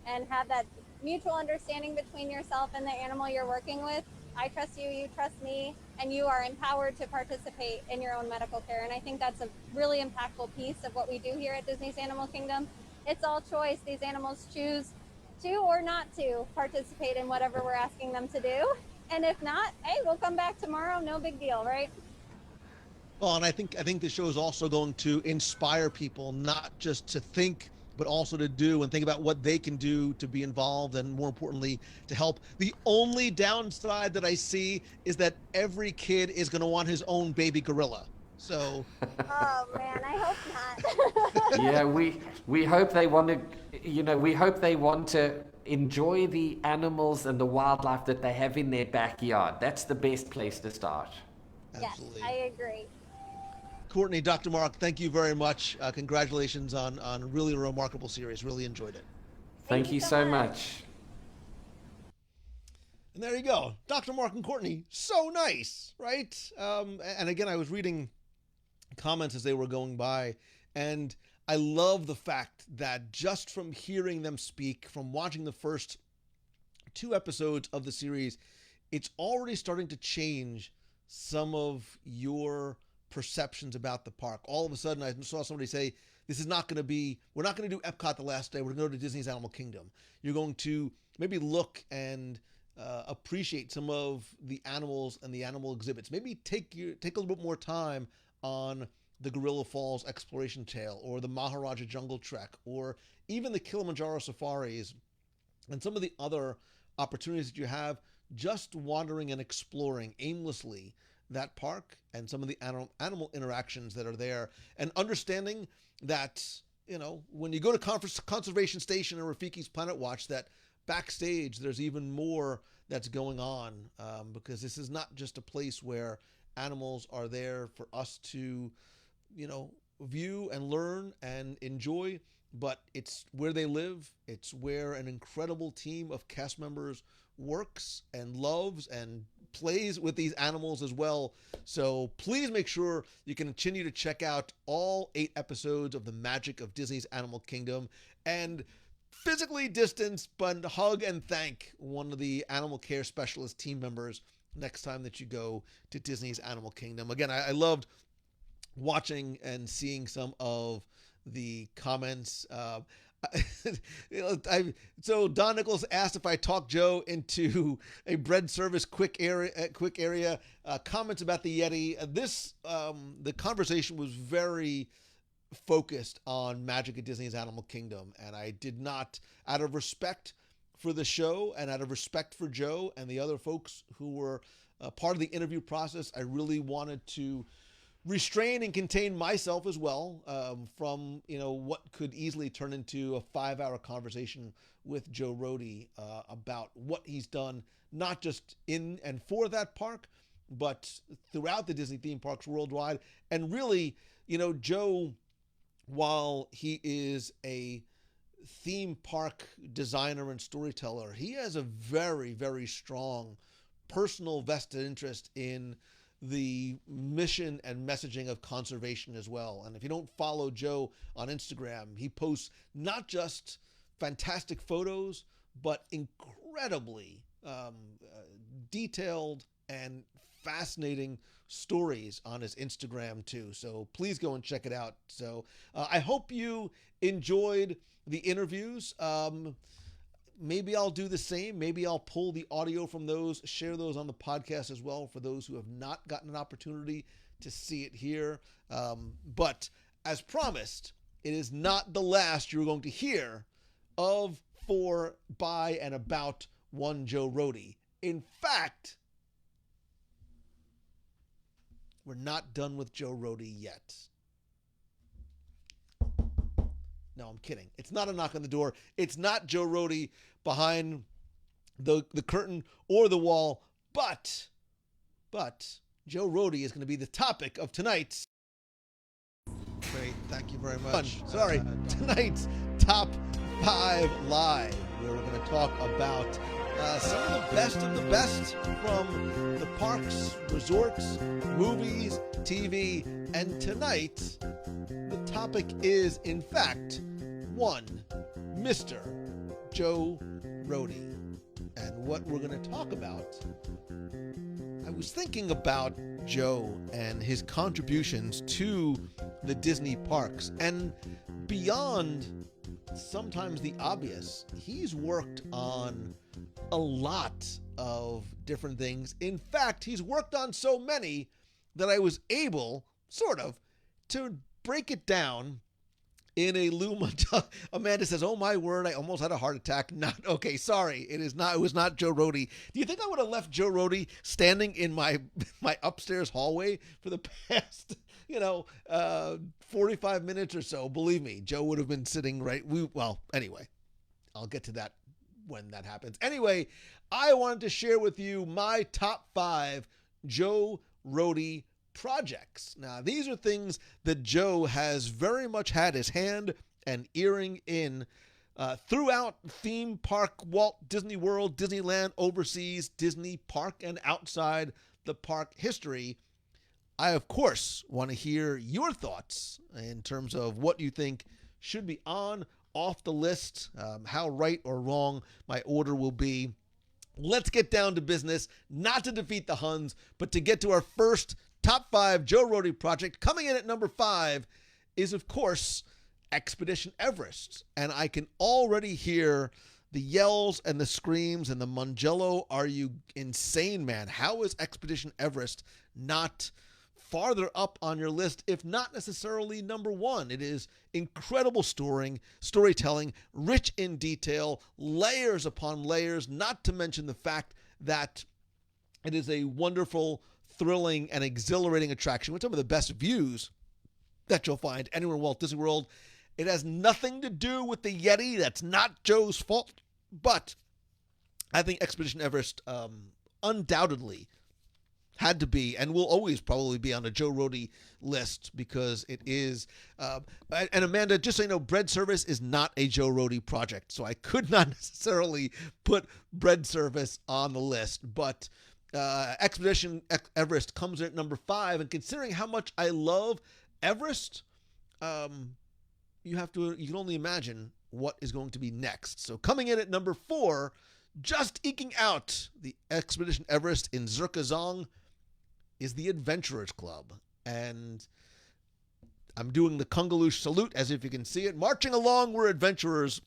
[SPEAKER 5] and have that mutual understanding between yourself and the animal you're working with. I trust you, you trust me, and you are empowered to participate in your own medical care. And I think that's a really impactful piece of what we do here at Disney's Animal Kingdom. It's all choice. These animals choose to or not to participate in whatever we're asking them to do. And if not, hey, we'll come back tomorrow. No big deal, right?
[SPEAKER 1] Well, and I think the show is also going to inspire people not just to think, but also to do and think about what they can do to be involved, and more importantly, to help. The only downside that I see is that every kid is going to want his own baby gorilla. So.
[SPEAKER 5] Oh man, I hope not.
[SPEAKER 4] Yeah, we hope they want to, we hope they want to enjoy the animals and the wildlife that they have in their backyard. That's the best place to start.
[SPEAKER 1] Absolutely.
[SPEAKER 5] Yes, I agree.
[SPEAKER 1] Courtney, Dr. Mark, thank you very much. Congratulations on a really remarkable series. Really enjoyed it.
[SPEAKER 4] Thank you so much.
[SPEAKER 1] And there you go. Dr. Mark and Courtney, so nice, right? And again, I was reading comments as they were going by, and I love the fact that just from hearing them speak, from watching the first 2 episodes of the series, it's already starting to change some of your perceptions about the park. All of a sudden, I saw somebody say this is not going to be, we're not going to do Epcot the last day. We're going to go to Disney's Animal Kingdom. You're going to maybe look and appreciate some of the animals and the animal exhibits. Maybe take a little bit more time on the Gorilla Falls Exploration Trail or the Maharaja Jungle Trek or even the Kilimanjaro Safaris and some of the other opportunities that you have just wandering and exploring aimlessly that park and some of the animal interactions that are there, and understanding that, you know, when you go to Conservation Station or Rafiki's Planet Watch, that backstage there's even more that's going on, because this is not just a place where animals are there for us to, you know, view and learn and enjoy, but it's where they live. It's where an incredible team of cast members works and loves and plays with these animals as well. So please make sure you continue to check out all 8 episodes of The Magic of Disney's Animal Kingdom, and physically distance but hug and thank one of the animal care specialist team members next time that you go to Disney's Animal Kingdom. Again, I loved watching and seeing some of the comments. So Don Nichols asked if I talked Joe into a bread service quick area. Comments about the Yeti. The conversation was very focused on Magic at Disney's Animal Kingdom, and I did not, out of respect for the show and out of respect for Joe and the other folks who were part of the interview process, I really wanted to restrain and contain myself as well, from, you know, what could easily turn into a 5-hour conversation with Joe Rohde about what he's done, not just in and for that park, but throughout the Disney theme parks worldwide. And really, you know, Joe, while he is a theme park designer and storyteller, he has a very, very strong personal vested interest in the mission and messaging of conservation as well. And if you don't follow Joe on Instagram, he posts not just fantastic photos, but incredibly detailed and fascinating stories on his Instagram too. So please go and check it out. So I hope you enjoyed the interviews. Maybe I'll do the same. Maybe I'll pull the audio from those, share those on the podcast as well for those who have not gotten an opportunity to see it here. But as promised, it is not the last you're going to hear of, for, by, and about one Joe Rohde. In fact, we're not done with Joe Rohde yet. No, I'm kidding. It's not a knock on the door. It's not Joe Rohde behind the curtain or the wall, but Joe Rohde is going to be the topic of tonight's. Great, thank you very much. Tonight's Top 5 Live, where we're going to talk about some of the best from the parks, resorts, movies, TV, and tonight the topic is, in fact, one Mr. Joe Rohde. And what we're going to talk about, I was thinking about Joe and his contributions to the Disney parks, and beyond sometimes the obvious, he's worked on a lot of different things. In fact, he's worked on so many that I was able, sort of, to break it down in a Luma. Amanda says, "Oh my word, I almost had a heart attack." Not okay. Sorry, it was not Joe Rohde. Do you think I would have left Joe Rohde standing in my upstairs hallway for the past 45 minutes or so? Believe me, Joe would have been sitting right. Anyway, I'll get to that when that happens. Anyway, I wanted to share with you my top 5 Joe Rohde projects. Now, these are things that Joe has very much had his hand and earring in throughout theme park, Walt Disney World, Disneyland, overseas, Disney park, and outside the park history. I, of course, want to hear your thoughts in terms of what you think should be on, off the list, how right or wrong my order will be. Let's get down to business, not to defeat the Huns, but to get to our first top 5 Joe Rohde project. Coming in at number 5 is, of course, Expedition Everest. And I can already hear the yells and the screams and the Mangello, are you insane, man? How is Expedition Everest not farther up on your list, if not necessarily number one? It is incredible storytelling, rich in detail, layers upon layers, not to mention the fact that it is a wonderful, thrilling, and exhilarating attraction with some of the best views that you'll find anywhere in Walt Disney World. It has nothing to do with the Yeti. That's not Joe's fault. But I think Expedition Everest undoubtedly had to be and will always probably be on a Joe Rohde list because it is. And Amanda, just so you know, bread service is not a Joe Rohde project. So I could not necessarily put bread service on the list. But Expedition Everest comes in at number 5. And considering how much I love Everest, you can only imagine what is going to be next. So coming in at number 4, just eking out the Expedition Everest in Zircazong, is the Adventurers Club. And I'm doing the Kungaloosh salute as if you can see it. Marching along, we're adventurers.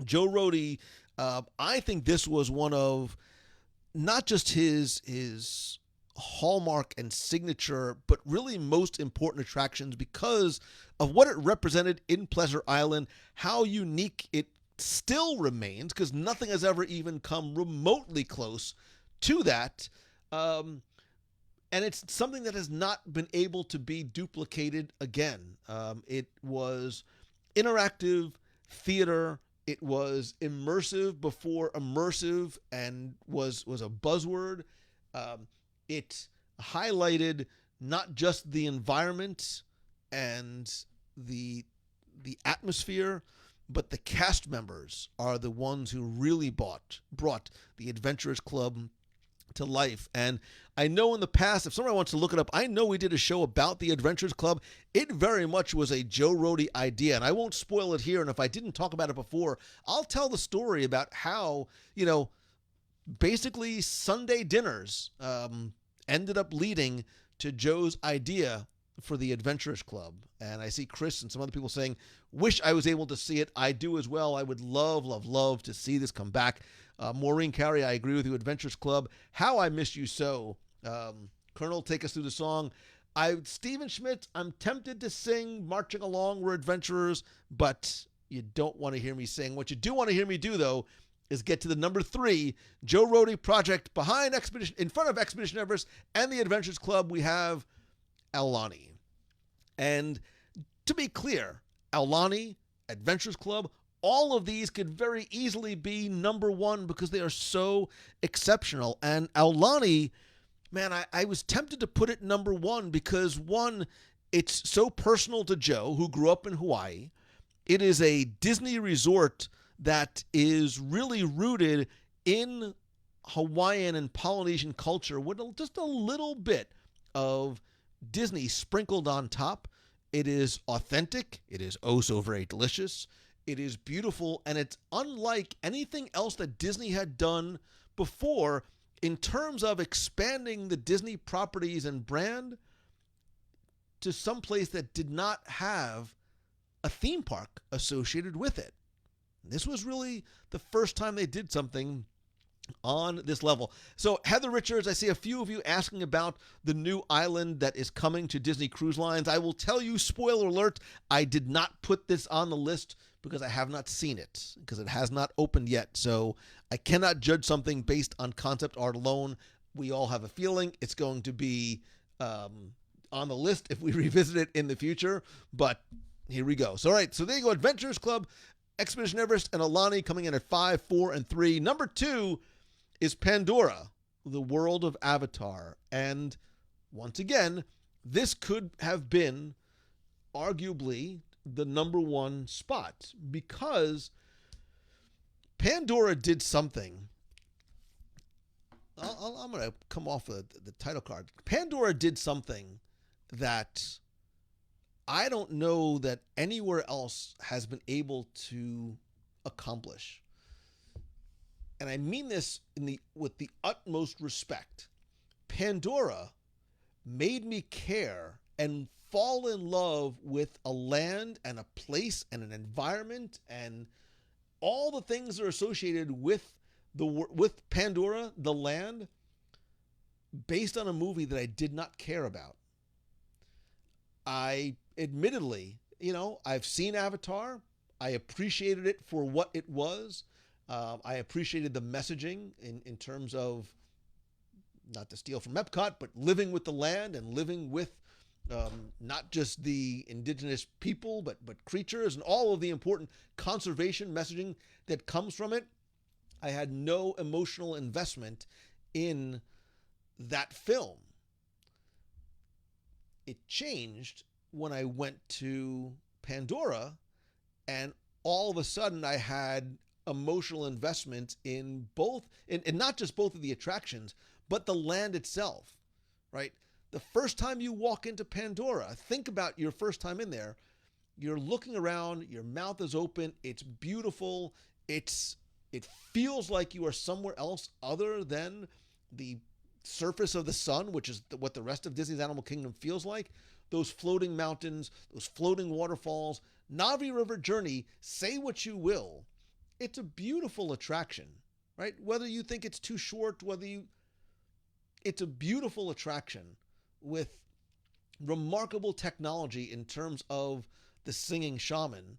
[SPEAKER 1] Joe Rohde, I think this was one of not just his hallmark and signature, but really most important attractions because of what it represented in Pleasure Island, how unique it still remains, because nothing has ever even come remotely close to that. And it's something that has not been able to be duplicated again. It was interactive theater. It was immersive before immersive and was a buzzword. It highlighted not just the environment and the atmosphere, but the cast members are the ones who really brought the Adventurers Club to life. And I know in the past, if somebody wants to look it up, I know we did a show about the Adventurers Club. It very much was a Joe Rohde idea, and I won't spoil it here. And if I didn't talk about it before, I'll tell the story about how, basically Sunday dinners ended up leading to Joe's idea for the Adventurers Club. And I see Chris and some other people saying, wish I was able to see it. I do as well. I would love to see this come back. Maureen Carey, I agree with you. Adventurers Club, How I Miss You So. Colonel, take us through the song. Stephen Schmidt, I'm tempted to sing Marching Along, We're Adventurers, but you don't want to hear me sing. What you do want to hear me do, though, is get to the number 3 Joe Rohde project in front of Expedition Everest and the Adventurers Club. We have Aulani. And to be clear, Aulani, Adventurers Club, all of these could very easily be number 1 because they are so exceptional. And Aulani, man, I was tempted to put it number 1 because, one, it's so personal to Joe, who grew up in Hawaii. It is a Disney resort that is really rooted in Hawaiian and Polynesian culture with just a little bit of Disney sprinkled on top. It is authentic. It is oh so very delicious. It is beautiful, and it's unlike anything else that Disney had done before in terms of expanding the Disney properties and brand to some place that did not have a theme park associated with it. This was really the first time they did something on this level. So Heather Richards, I see a few of you asking about the new island that is coming to Disney Cruise Lines. I will tell you, spoiler alert, I did not put this on the list because I have not seen it, because it has not opened yet. So I cannot judge something based on concept art alone. We all have a feeling it's going to be on the list if we revisit it in the future, but here we go. So, all right, so there you go. Adventurers Club, Expedition Everest, and Aulani coming in at 5, 4, and 3. Number 2 is Pandora, the world of Avatar. And once again, this could have been arguably the number 1 spot because Pandora did something. I'm going to come off the title card. Pandora did something that I don't know that anywhere else has been able to accomplish. And I mean this with the utmost respect. Pandora made me care and fall in love with a land and a place and an environment and all the things that are associated with Pandora, the land, based on a movie that I did not care about. I admittedly, I've seen Avatar. I appreciated it for what it was. I appreciated the messaging in terms of, not to steal from Epcot, but living with the land and living with not just the indigenous people, but creatures and all of the important conservation messaging that comes from it. I had no emotional investment in that film. It changed when I went to Pandora, and all of a sudden I had emotional investment in both, and not just both of the attractions, but the land itself, right? The first time you walk into Pandora, think about your first time in there. You're looking around, your mouth is open, it's beautiful, it feels like you are somewhere else other than the surface of the sun, which is what the rest of Disney's Animal Kingdom feels like. Those floating mountains, those floating waterfalls, Navi River Journey, say what you will. It's a beautiful attraction, right? Whether you think it's too short, it's a beautiful attraction with remarkable technology in terms of the singing shaman,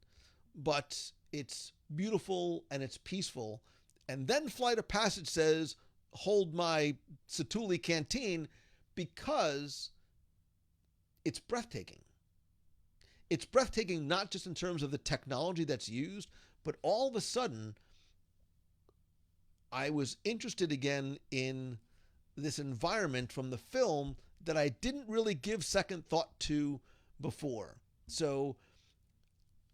[SPEAKER 1] but it's beautiful and it's peaceful. And then Flight of Passage says, hold my Satuli Canteen, because it's breathtaking. It's breathtaking not just in terms of the technology that's used, but all of a sudden, I was interested again in this environment from the film that I didn't really give second thought to before. So,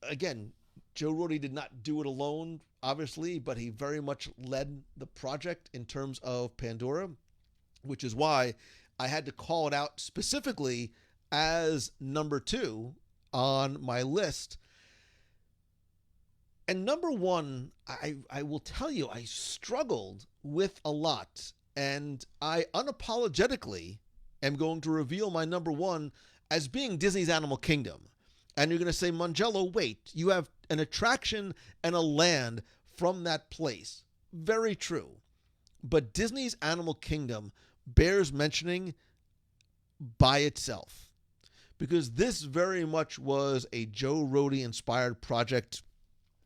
[SPEAKER 1] again, Joe Rohde did not do it alone, obviously, but he very much led the project in terms of Pandora, which is why I had to call it out specifically as number 2 on my list. And number 1, I will tell you, I struggled with a lot, and I unapologetically am going to reveal my number 1 as being Disney's Animal Kingdom. And you're going to say, Mangello, wait, you have an attraction and a land from that place. Very true. But Disney's Animal Kingdom bears mentioning by itself, because this very much was a Joe Rohde inspired project.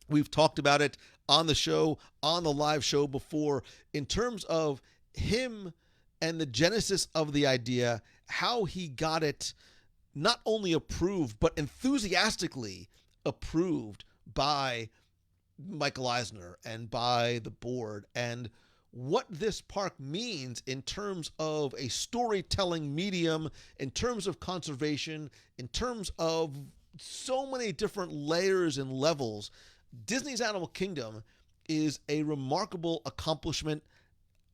[SPEAKER 1] We've talked about it on the show, on the live show before, in terms of him and the genesis of the idea, how he got it not only approved, but enthusiastically approved by Michael Eisner and by the board, and what this park means in terms of a storytelling medium, in terms of conservation, in terms of so many different layers and levels. Disney's Animal Kingdom is a remarkable accomplishment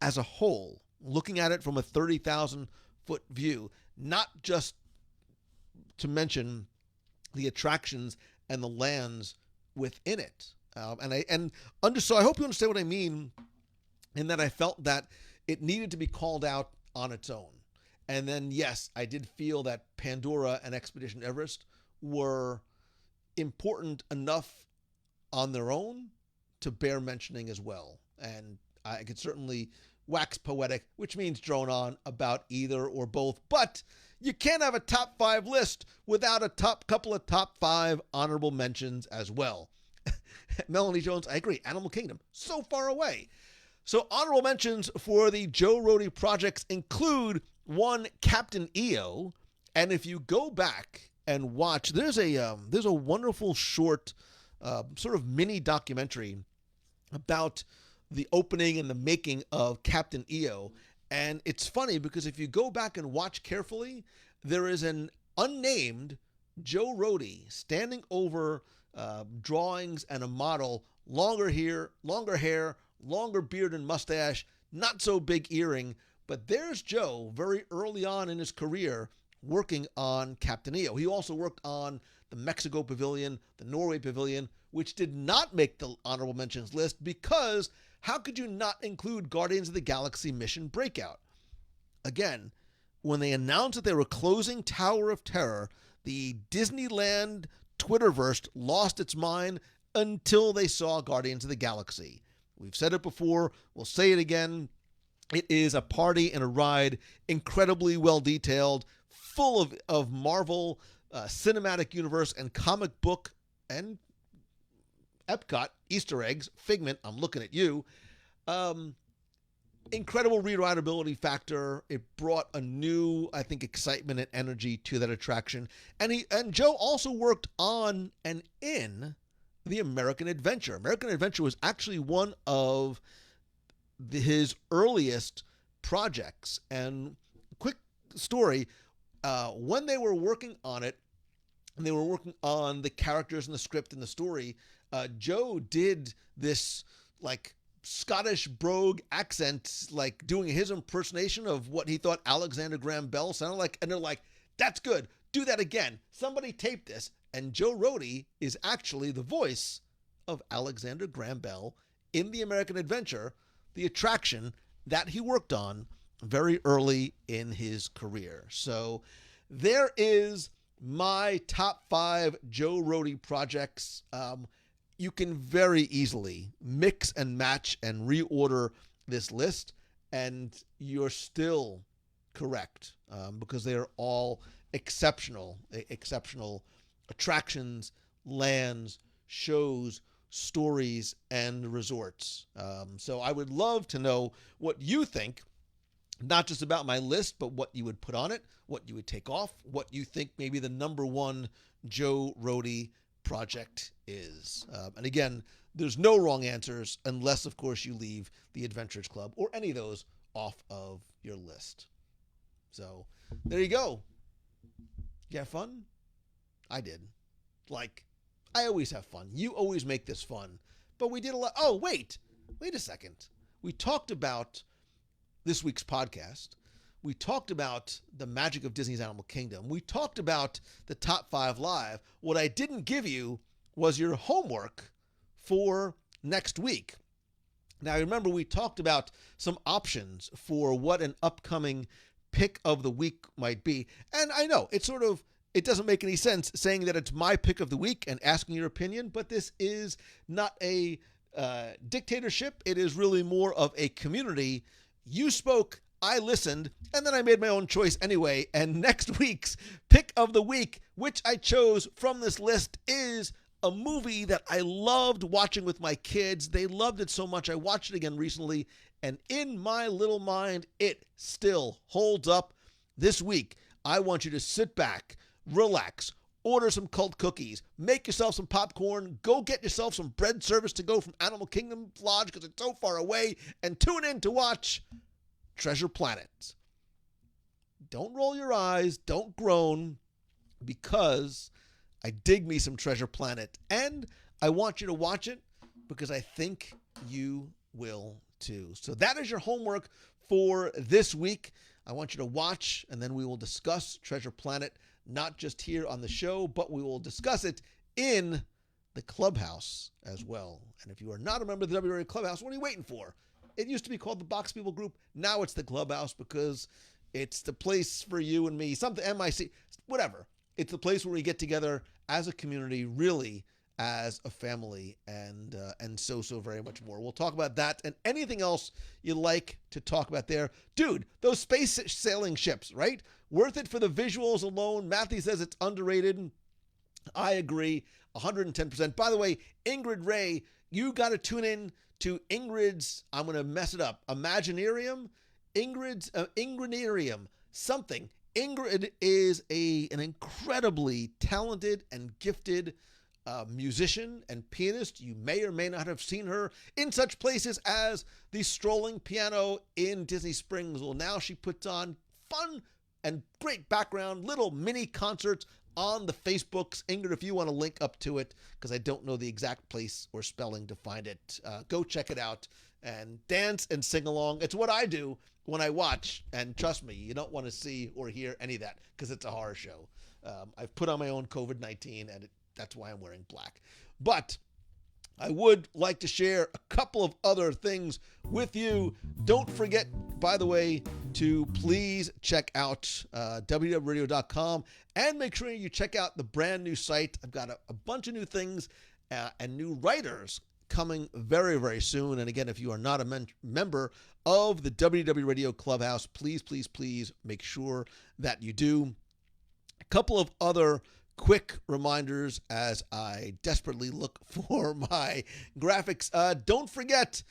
[SPEAKER 1] as a whole, looking at it from a 30,000-foot view, not just to mention the attractions and the lands within it. So I hope you understand what I mean, in that I felt that it needed to be called out on its own. And then, yes, I did feel that Pandora and Expedition Everest were important enough on their own to bear mentioning as well. And I could certainly wax poetic, which means drone on about either or both. But you can't have a top 5 list without a couple of top 5 honorable mentions as well. Melanie Jones, I agree. Animal Kingdom, so far away. So honorable mentions for the Joe Rohde projects include 1, Captain EO. And if you go back and watch, there's a wonderful short sort of mini documentary about the opening and the making of Captain EO. And it's funny because if you go back and watch carefully, there is an unnamed Joe Rohde standing over drawings and a model, longer hair, longer beard and mustache, not so big earring. But there's Joe very early on in his career working on Captain EO. He also worked on the Mexico Pavilion, the Norway Pavilion, which did not make the honorable mentions list because how could you not include Guardians of the Galaxy Mission Breakout? Again, when they announced that they were closing Tower of Terror, the Disneyland Twitterverse lost its mind until they saw Guardians of the Galaxy. We've said it before, we'll say it again. It is a party and a ride, incredibly well detailed, full of Marvel cinematic universe and comic book and Epcot Easter eggs. Figment, I'm looking at you. Incredible rewritability factor. It brought a new, I think, excitement and energy to that attraction. And Joe also worked on and in the American Adventure. American Adventure was actually one of his earliest projects. And quick story, when they were working on it, and they were working on the characters and the script and the story, Joe did this like Scottish brogue accent, like doing his impersonation of what he thought Alexander Graham Bell sounded like. And they're like, that's good. Do that again. Somebody tape this. And Joe Rohde is actually the voice of Alexander Graham Bell in the American Adventure, the attraction that he worked on very early in his career. So there is my top 5 Joe Rohde projects. You can very easily mix and match and reorder this list, and you're still correct, because they are all exceptional attractions, lands, shows, stories, and resorts. So I would love to know what you think, not just about my list, but what you would put on it, what you would take off, what you think maybe the number 1 Joe Rohde project is. And again, there's no wrong answers unless, of course, you leave the Adventurers Club or any of those off of your list. So there you go. You have fun? I did. Like, I always have fun. You always make this fun. But we did a lot. Oh, wait a second. We talked about this week's podcast. We talked about the magic of Disney's Animal Kingdom. We talked about the top 5 live. What I didn't give you was your homework for next week. Now, remember, we talked about some options for what an upcoming pick of the week might be. And I know it doesn't make any sense saying that it's my pick of the week and asking your opinion, but this is not a dictatorship. It is really more of a community. You spoke, I listened, and then I made my own choice anyway. And next week's pick of the week, which I chose from this list, is a movie that I loved watching with my kids. They loved it so much. I watched it again recently, and in my little mind, it still holds up. This week, I want you to sit back, relax, order some cult cookies, make yourself some popcorn, go get yourself some bread service to go from Animal Kingdom Lodge because it's so far away, and tune in to watch Treasure Planet. Don't roll your eyes, don't groan, because I dig me some Treasure Planet, and I want you to watch it because I think you will too. So that is your homework for this week. I want you to watch, and then we will discuss Treasure Planet, not just here on the show, but we will discuss it in the clubhouse as well. And if you are not a member of the WDW Clubhouse, what are you waiting for? It used to be called the Box People Group. Now it's the Clubhouse because it's the place for you and me, something MIC, whatever. It's the place where we get together as a community, really as a family, and so very much more. We'll talk about that and anything else you like to talk about there. Dude, those space sailing ships, right? Worth it for the visuals alone. Matthew says it's underrated. I agree 110%. By the way, Ingrid Ray, you got to tune in to Ingrid's, I'm going to mess it up, Imaginarium? Ingridarium, something. Ingrid is an incredibly talented and gifted musician and pianist. You may or may not have seen her in such places as the Strolling Piano in Disney Springs. Well, now she puts on fun and great background little mini concerts on the Facebooks. Ingrid, if you want to link up to it, because I don't know the exact place or spelling to find it, go check it out and dance and sing along. It's what I do when I watch, and trust me, you don't want to see or hear any of that because it's a horror show. I've put on my own COVID-19, and that's why I'm wearing black. But I would like to share a couple of other things with you. Don't forget, by the way, to please check out WDWradio.com and make sure you check out the brand new site. I've got a bunch of new things and new writers coming very, very soon. And again, if you are not a member of the WDW Radio Clubhouse, please, please, please make sure that you do. A couple of other quick reminders as I desperately look for my graphics. Don't forget,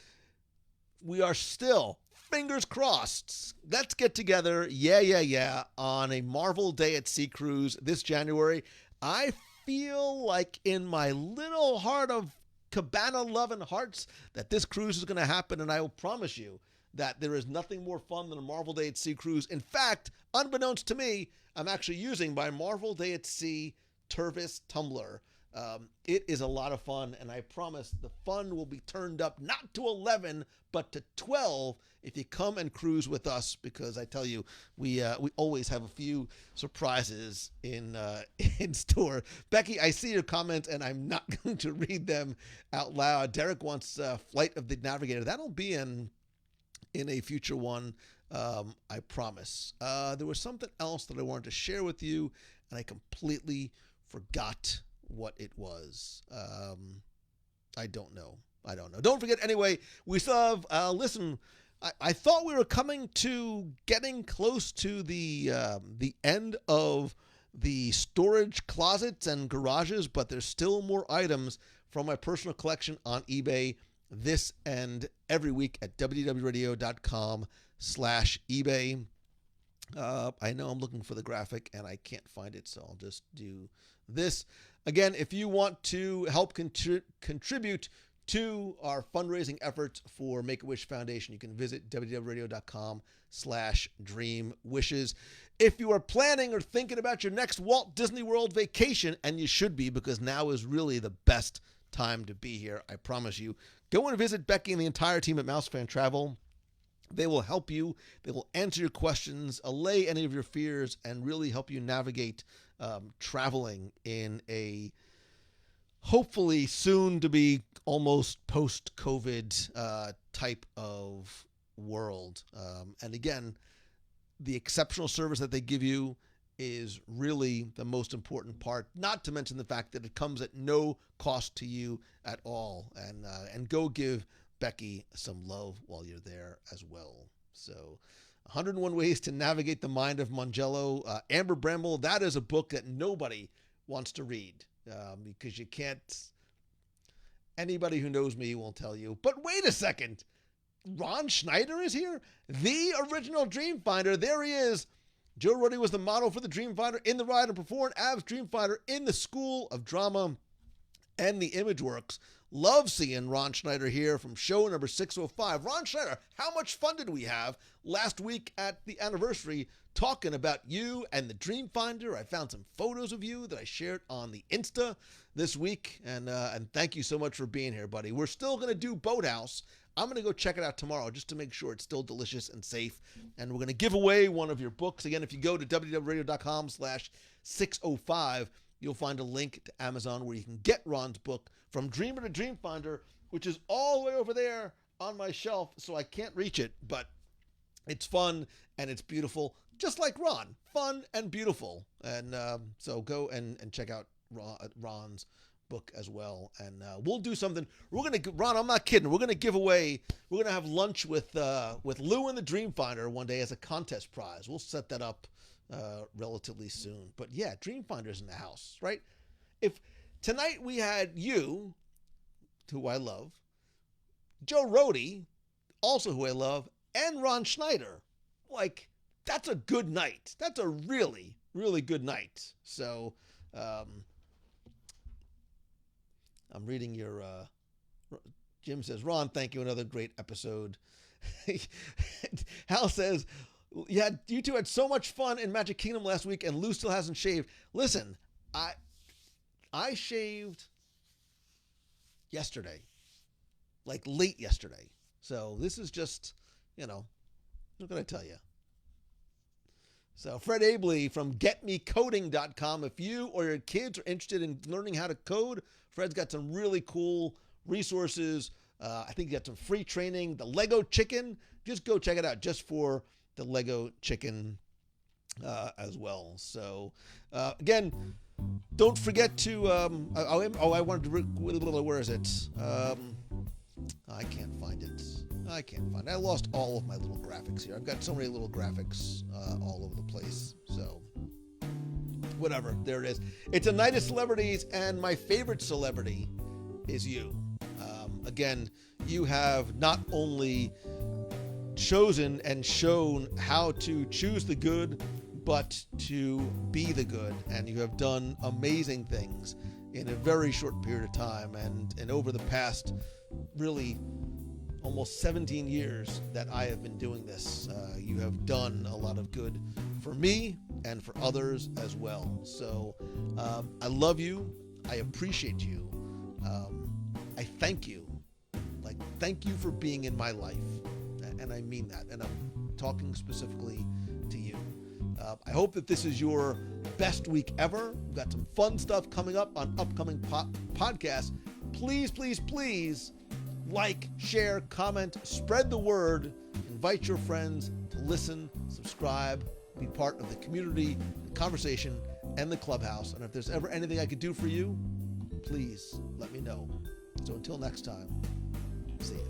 [SPEAKER 1] we are still, fingers crossed, let's get together, on a Marvel Day at Sea cruise this January. I feel like in my little heart of Cabana loving hearts that this cruise is going to happen, and I will promise you that there is nothing more fun than a Marvel Day at Sea cruise. In fact, unbeknownst to me, I'm actually using my Marvel Day at Sea Tervis tumbler. It is a lot of fun, and I promise the fun will be turned up not to 11, but to 12 if you come and cruise with us, because I tell you, we always have a few surprises in store. Becky, I see your comments, and I'm not going to read them out loud. Derek wants Flight of the Navigator. That'll be in a future one, I promise. There was something else that I wanted to share with you, and I completely forgot what it was. I don't know. Don't forget, anyway, we still have, listen, I thought we were getting close to the end of the storage closets and garages, but there's still more items from my personal collection on eBay this and every week at www.radio.com/eBay. I know I'm looking for the graphic and I can't find it, so I'll just do this. Again, if you want to help contribute to our fundraising efforts for Make-A-Wish Foundation, you can visit www.com/dreamwishes. If you are planning or thinking about your next Walt Disney World vacation, and you should be, because now is really the best time to be here, I promise you, go and visit Becky and the entire team at Mousefan Travel. They will help you. They will answer your questions, allay any of your fears, and really help you navigate traveling in a hopefully soon to be almost post-COVID type of world. And again, the exceptional service that they give you is really the most important part, not to mention the fact that it comes at no cost to you at all. And go give Becky some love while you're there as well. So 101 Ways to Navigate the Mind of Mangello. Amber Bramble, that is a book that nobody wants to read because you can't. Anybody who knows me will tell you, but wait a second. Ron Schneider is here? The original Dreamfinder. There he is. Joe Rohde was the model for the Dreamfinder in the ride and performed as Dreamfinder in the School of Drama and the Imageworks. Love seeing Ron Schneider here from show number 605. Ron Schneider, how much fun did we have last week at the anniversary talking about you and the Dreamfinder? I found some photos of you that I shared on the Insta this week, and thank you so much for being here, buddy. We're still going to do Boathouse. I'm going to go check it out tomorrow just to make sure it's still delicious and safe, and we're going to give away one of your books. Again, if you go to www.radio.com/605, you'll find a link to Amazon where you can get Ron's book, From Dreamer to Dreamfinder, which is all the way over there on my shelf, so I can't reach it, but it's fun and it's beautiful, just like Ron. Fun and beautiful. And so go and check out Ron's book as well. And we'll do something. Ron, I'm not kidding. We're going to have lunch with Lou and the Dreamfinder one day as a contest prize. We'll set that up relatively soon. But yeah, Dreamfinder's in the house, right? If tonight we had you, who I love, Joe Rohde, also who I love, and Ron Schneider, like, that's a good night. That's a really, really good night. So I'm reading your Jim says, Ron, thank you, another great episode. Hal says, yeah, you two had so much fun in Magic Kingdom last week, and Lou still hasn't shaved. Listen, I shaved yesterday, like late yesterday. So this is just, what can I tell you? So Fred Abley from getmecoding.com. If you or your kids are interested in learning how to code, Fred's got some really cool resources. I think you got some free training. The Lego Chicken, just go check it out just for the Lego chicken as well. So again, don't forget to I wanted to where is it? I can't find it. I lost all of my little graphics here. I've got so many little graphics all over the place. So whatever, there it is. It's a night of celebrities, and my favorite celebrity is you. Again, you have not only chosen and shown how to choose the good, but to be the good, and you have done amazing things in a very short period of time, and over the past really almost 17 years that I have been doing this, you have done a lot of good for me and for others as well. So I love you. I appreciate you. I thank you. Thank you for being in my life. And I mean that. And I'm talking specifically to you. I hope that this is your best week ever. We've got some fun stuff coming up on upcoming podcasts. Please, please, please like, share, comment, spread the word, invite your friends to listen, subscribe, be part of the community, the conversation, and the clubhouse. And if there's ever anything I could do for you, please let me know. So until next time, see ya.